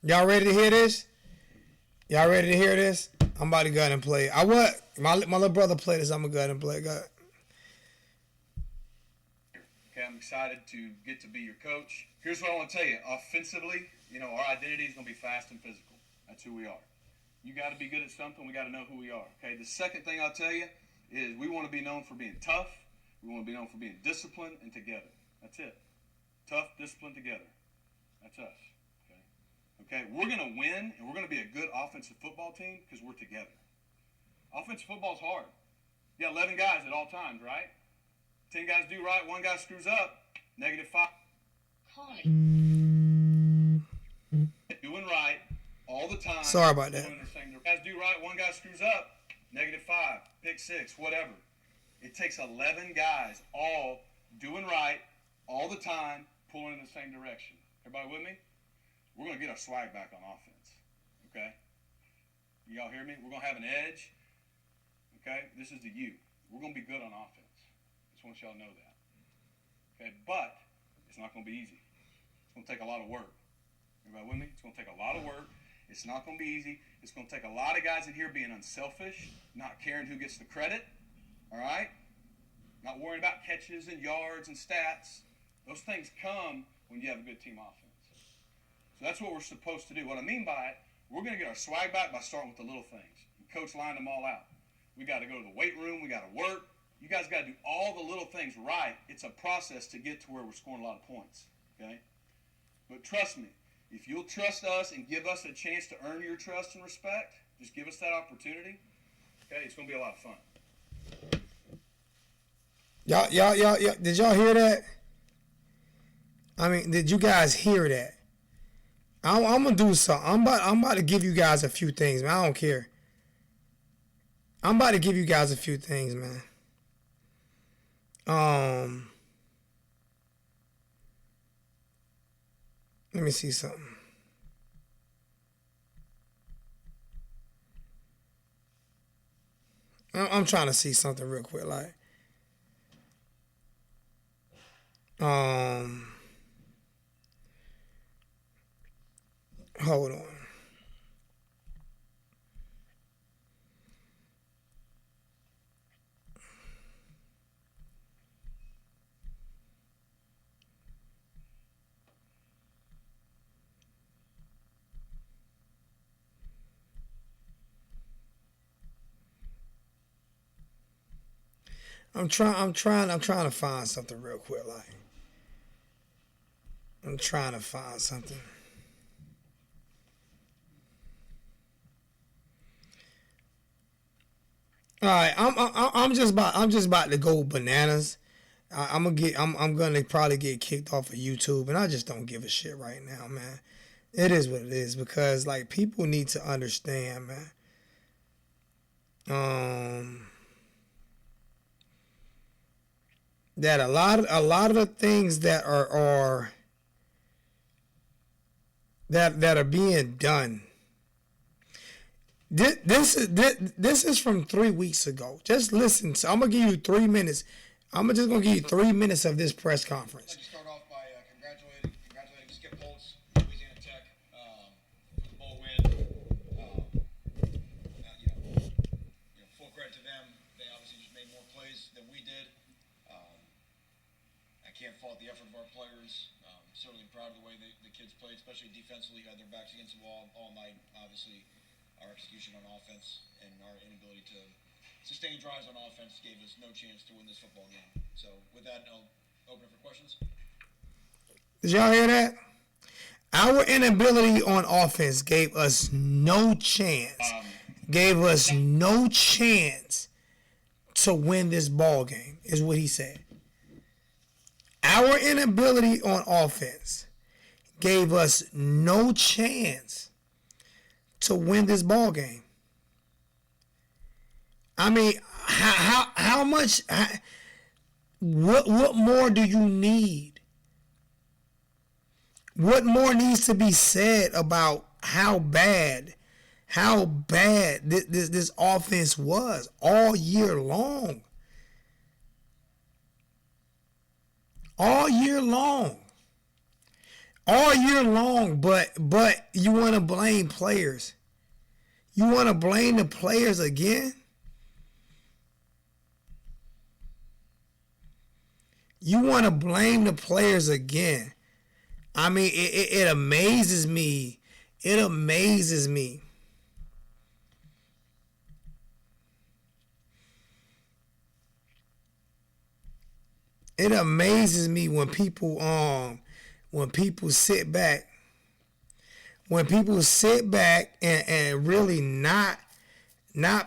Y'all ready to hear this? Y'all ready to hear this? I'm about to go ahead and play it. My little brother played this. I'm gonna go ahead and play it. Go ahead. Okay, I'm excited to get to be your coach. Here's what I want to tell you. Offensively, our identity is going to be fast and physical. That's who we are. You got to be good at something. We got to know who we are. Okay, the second thing I'll tell you is we want to be known for being tough. We want to be known for being disciplined and together. That's it. Tough, disciplined, together. That's us. Okay, we're going to win, and we're going to be a good offensive football team because we're together. Offensive football's hard. You got 11 guys at all times, right? 10 guys do right, 1 guy screws up, -5. Doing right all the time. Sorry about that. Guys do right, 1 guy screws up, -5, pick 6, whatever. It takes 11 guys all doing right all the time, pulling in the same direction. Everybody with me? We're going to get our swag back on offense. Okay? Y'all hear me? We're going to have an edge. Okay? This is the U. We're going to be good on offense. Just want y'all to know that. Okay? But it's not going to be easy. It's going to take a lot of work. Everybody with me? It's going to take a lot of work. It's not going to be easy. It's going to take a lot of guys in here being unselfish, not caring who gets the credit. All right? Not worrying about catches and yards and stats. Those things come when you have a good team offense. So that's what we're supposed to do. What I mean by it, we're going to get our swag back by starting with the little things. Coach lined them all out. We got to go to the weight room. We got to work. You guys got to do all the little things right. It's a process to get to where we're scoring a lot of points. Okay? But trust me, if you'll trust us and give us a chance to earn your trust and respect, just give us that opportunity, okay, it's going to be a lot of fun. Y'all, did y'all hear that? I mean, did you guys hear that? I'm gonna do something. I'm about to give you guys a few things, man. I don't care. I'm about to give you guys a few things, man. Let me see something. I'm trying to see something real quick, like. Hold on. I'm trying to find something real quick, like. I'm trying to find something. All right, I'm just about to go bananas. I'm gonna probably get kicked off of YouTube, and I just don't give a shit right now, man. It is what it is, because like people need to understand, man. That a lot of the things that are that are being done. This is from 3 weeks ago. Just listen. So I'm gonna give you 3 minutes. I'm just gonna give you 3 minutes of this press conference. I'd like to start off by congratulating Skip Holtz, Louisiana Tech, for the bowl win. Full credit to them. They obviously just made more plays than we did. I can't fault the effort of our players. Certainly proud of the way the kids played, especially defensively, who had their backs against the wall all night. Obviously, our execution on offense and our inability to sustain drives on offense gave us no chance to win this football game. So with that, I'll open it for questions. Did y'all hear that? Our inability on offense gave us no chance. Gave us no chance to win this ball game, is what he said. Our inability on offense gave us no chance to win this ball game. I mean, how much? What more do you need? What more needs to be said about how bad this offense was all year long? All year long, but you want to blame players. You want to blame the players again? You want to blame the players again? I mean, it amazes me. It amazes me. It amazes me when people sit back and really not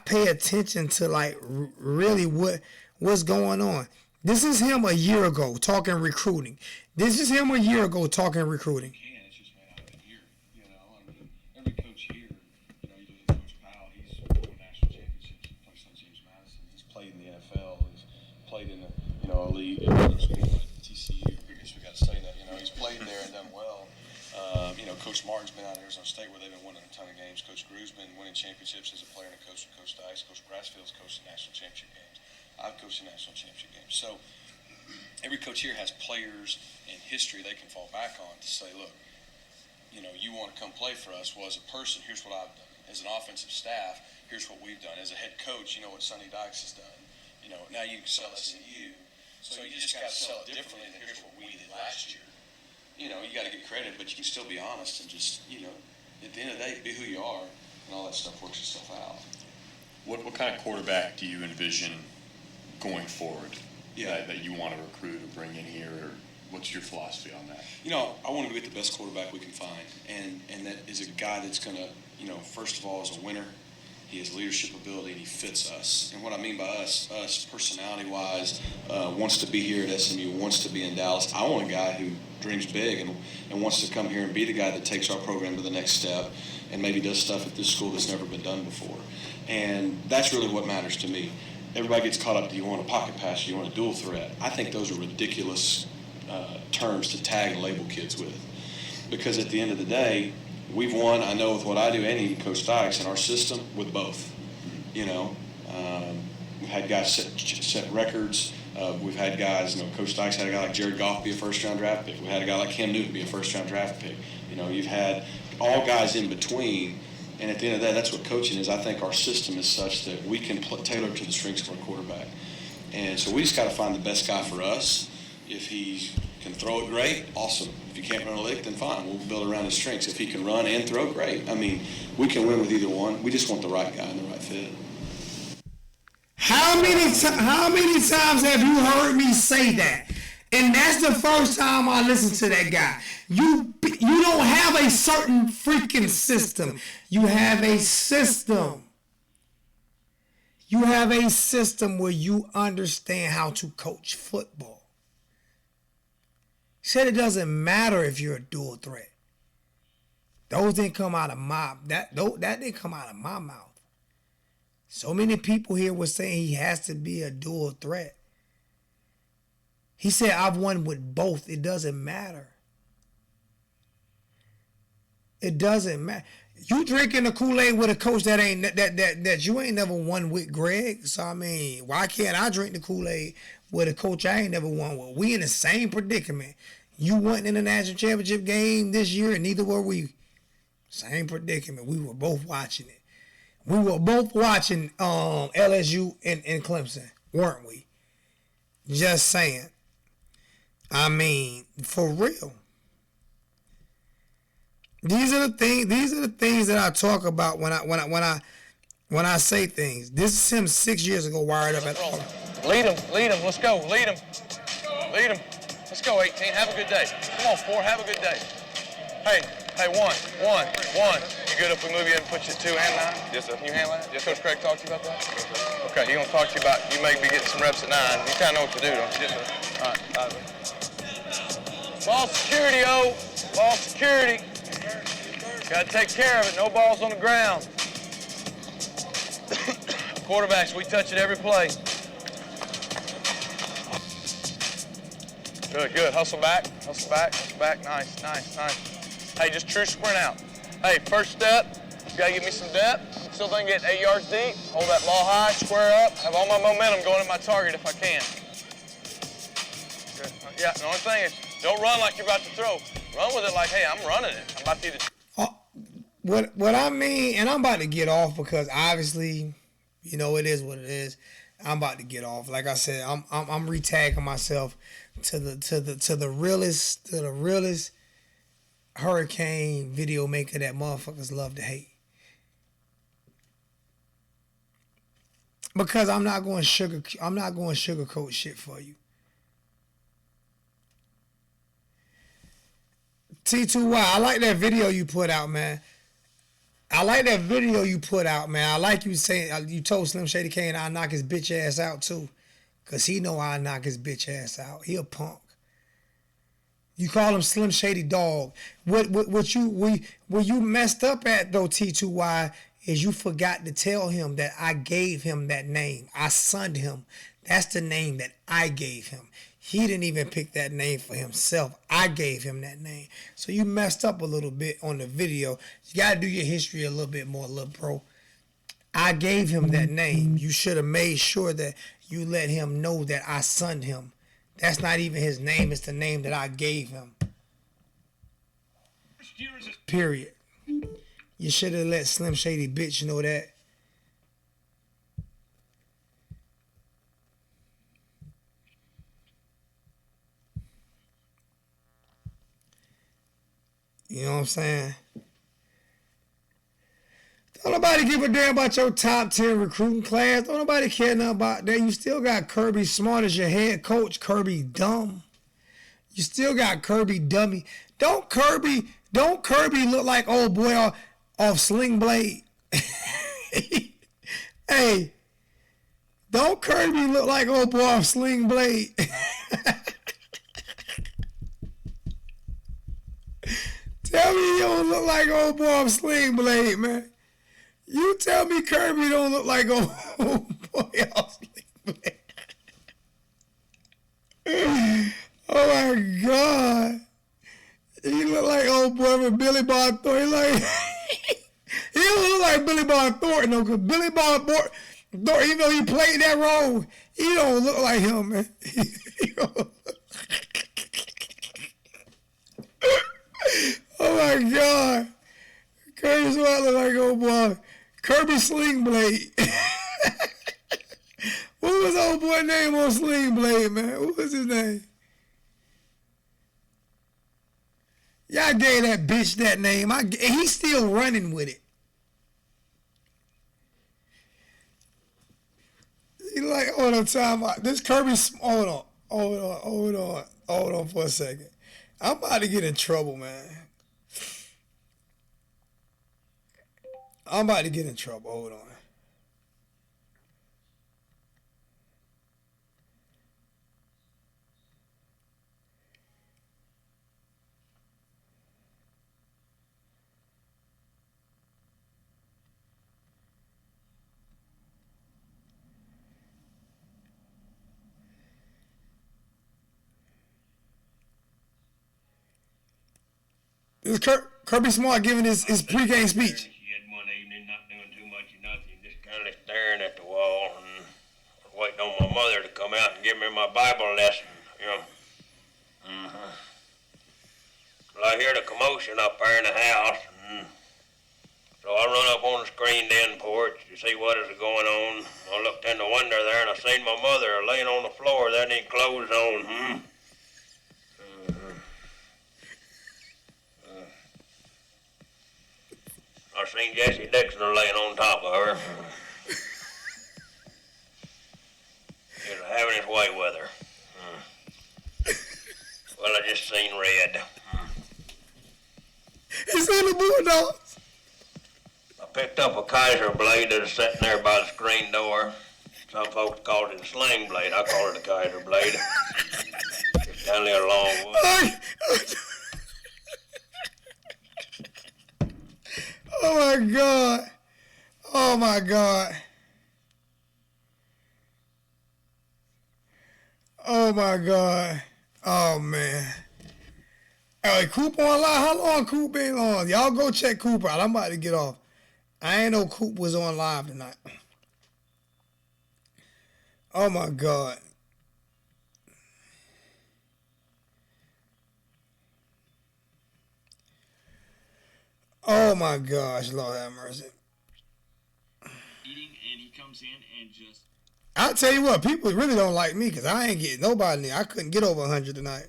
pay attention to like really what's going on. This is him a year ago talking recruiting. This is him a year ago talking recruiting. It's just made out of a year, I mean, every coach here, you look at Coach Powell, he's won national championships, he plays on James Madison, he's played in the NFL, he's played in the, a league at another school at TCU. I guess we got to say that, he's played there and done well. Coach Martin's been out at Arizona State where they've been winning a ton of games. Coach Gru's been winning championships as a player and a coach with Coach Dice. Coach Brassfield's coached the national championship games. I've coached the national championship games. So every coach here has players in history they can fall back on to say, look, you want to come play for us. Well, as a person, here's what I've done. As an offensive staff, here's what we've done. As a head coach, what Sonny Dykes has done. Now you can sell us to you. So you just got to sell it differently than here's what we did last year. You got to get credit, but you can still be honest and just, at the end of the day, be who you are, and all that stuff works itself out. What kind of quarterback do you envision going forward that you want to recruit or bring in here? Or what's your philosophy on that? I want to get the best quarterback we can find, and that is a guy that's going to, first of all, is a winner. He has leadership ability, and he fits us. And what I mean by us personality-wise, wants to be here at SMU, wants to be in Dallas. I want a guy who dreams big and wants to come here and be the guy that takes our program to the next step and maybe does stuff at this school that's never been done before. And that's really what matters to me. Everybody gets caught up, do you want a pocket pass, do you want a dual threat? I think those are ridiculous terms to tag and label kids with. Because at the end of the day, we've won, I know with what I do and even Coach Dykes in our system, with both. We've had guys set records. We've had guys, Coach Dykes had a guy like Jared Goff be a first-round draft pick. We had a guy like Cam Newton be a first-round draft pick. You've had all guys in between. And at the end of the day, that's what coaching is. I think our system is such that we can tailor to the strengths of our quarterback. And so we just got to find the best guy for us. If he can throw it, great, awesome. If he can't run a lick, then fine. We'll build around his strengths. If he can run and throw, great. I mean, we can win with either one. We just want the right guy and the right fit. How many times have you heard me say that? And that's the first time I listened to that guy. You don't have a certain freaking system. You have a system. You have a system where you understand how to coach football. Said it doesn't matter if you're a dual threat. Those didn't come out of that didn't come out of my mouth. So many people here were saying he has to be a dual threat. He said, I've won with both. It doesn't matter. It doesn't matter. You drinking the Kool-Aid with a coach that you ain't never won with, Greg. So I mean, why can't I drink the Kool-Aid with a coach I ain't never won with? We in the same predicament. You wasn't in the national championship game this year, and neither were we. Same predicament. We were both watching it. We were both watching LSU and Clemson, weren't we? Just saying. I mean, for real. These are the things that I talk about when I say things. This is him 6 years ago, wired up at all. Lead him, let's go, lead him. Let's go, 18, have a good day. Come on, 4, have a good day. Hey, one. You good if we move you and put you 2 and 9? Yes, sir. Can you handle that? Yes, Coach Craig talk to you about that? Yes, sir. Okay, he's gonna talk to you about, you may be getting some reps at 9. You kinda know what to do, don't you? Yes, sir. All right. Ball security, ball security. Gotta take care of it, no balls on the ground. Quarterbacks, we touch it every play. Good, hustle back, nice. Hey, just true sprint out. Hey, first step, you gotta give me some depth. Still think get 8 yards deep, hold that ball high, square up, have all my momentum going at my target if I can. Good. Yeah, the only thing is, don't run like you're about to throw. Run with it like, hey, I'm running it. I'm about to either. What I mean, and I'm about to get off because obviously, it is what it is. I'm about to get off. Like I said, I'm retagging myself to the realest hurricane video maker that motherfuckers love to hate. Because I'm not going sugarcoat shit for you. T2Y, I like that video you put out, man. I like you saying, you told Slim Shady Kane I'll knock his bitch ass out too. Because he know I'll knock his bitch ass out. He a punk. You call him Slim Shady Dog. Where you messed up at though, T2Y, is you forgot to tell him that I gave him that name. I sunned him. That's the name that I gave him. He didn't even pick that name for himself. I gave him that name. So you messed up a little bit on the video. You got to do your history a little bit more, little bro. I gave him that name. You should have made sure that you let him know that I sunned him. That's not even his name. It's the name that I gave him. Period. You should have let Slim Shady bitch know that. You know what I'm saying? Don't nobody give a damn about your top 10 recruiting class. Don't nobody care nothing about that. You still got Kirby Smart as your head coach, Kirby Dumb. You still got Kirby Dummy. Don't Kirby look like old boy off Sling Blade? Hey, don't Kirby look like old boy off Sling Blade? Tell me you don't look like old boy off Sling Blade, man. You tell me Kirby don't look like old boy off Sling Blade. Oh my God. He look like old boy with Billy Bob Thornton. He don't look like Billy Bob Thornton though, because Billy Bob Thornton, even though he played that role, he don't look like him, man. Oh my God. Kirby Smart look like old boy. Kirby Sling Blade. What was old boy's name on Sling Blade, man? What was his name? Y'all gave that bitch that name. He's still running with it. He like, hold on, time out. This Kirby, hold on for a second. I'm about to get in trouble, man. I'm about to get in trouble. Hold on. This is Kirby Smart giving his pregame speech. She had one evening not doing too much of nothing, just kind of staring at the wall and waiting on my mother to come out and give me my Bible lesson, you know. Well, I hear the commotion up there in the house, and so I run up on the screened in porch to see what is going on. I looked in the window there and I seen my mother laying on the floor there, and clothes on. I seen Jesse Dixon laying on top of her. He was having his way with her. Well, I just seen red. He seen the Bulldogs. I picked up a Kaiser blade that was sitting there by the screen door. Some folks called it a sling blade. I call it a Kaiser blade. It's only a long wood. Oh my God. Oh my God. Oh my God. Oh man. Hey, Coop on live? How long Coop been on? Y'all go check Coop out. I'm about to get off. I ain't know Coop was on live tonight. Oh my God. Oh my gosh, Lord have mercy. Eating, and he comes in and just. I'll tell you what, people really don't like me because I ain't getting nobody. I couldn't get over 100 tonight.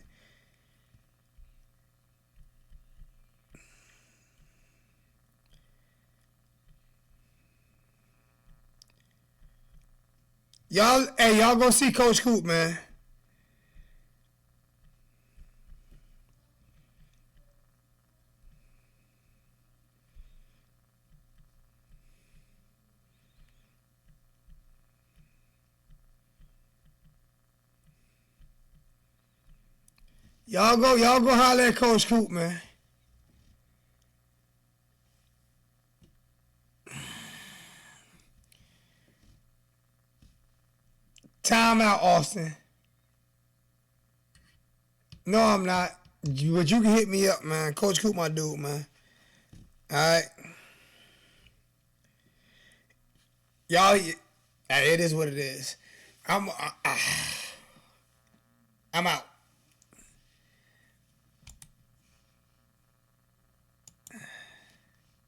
Y'all go see Coach Coop, man. Y'all go holler at Coach Coop, man. Time out, Austin. No, I'm not. But you can hit me up, man. Coach Coop, my dude, man. All right. Y'all, it is what it is. I'm out.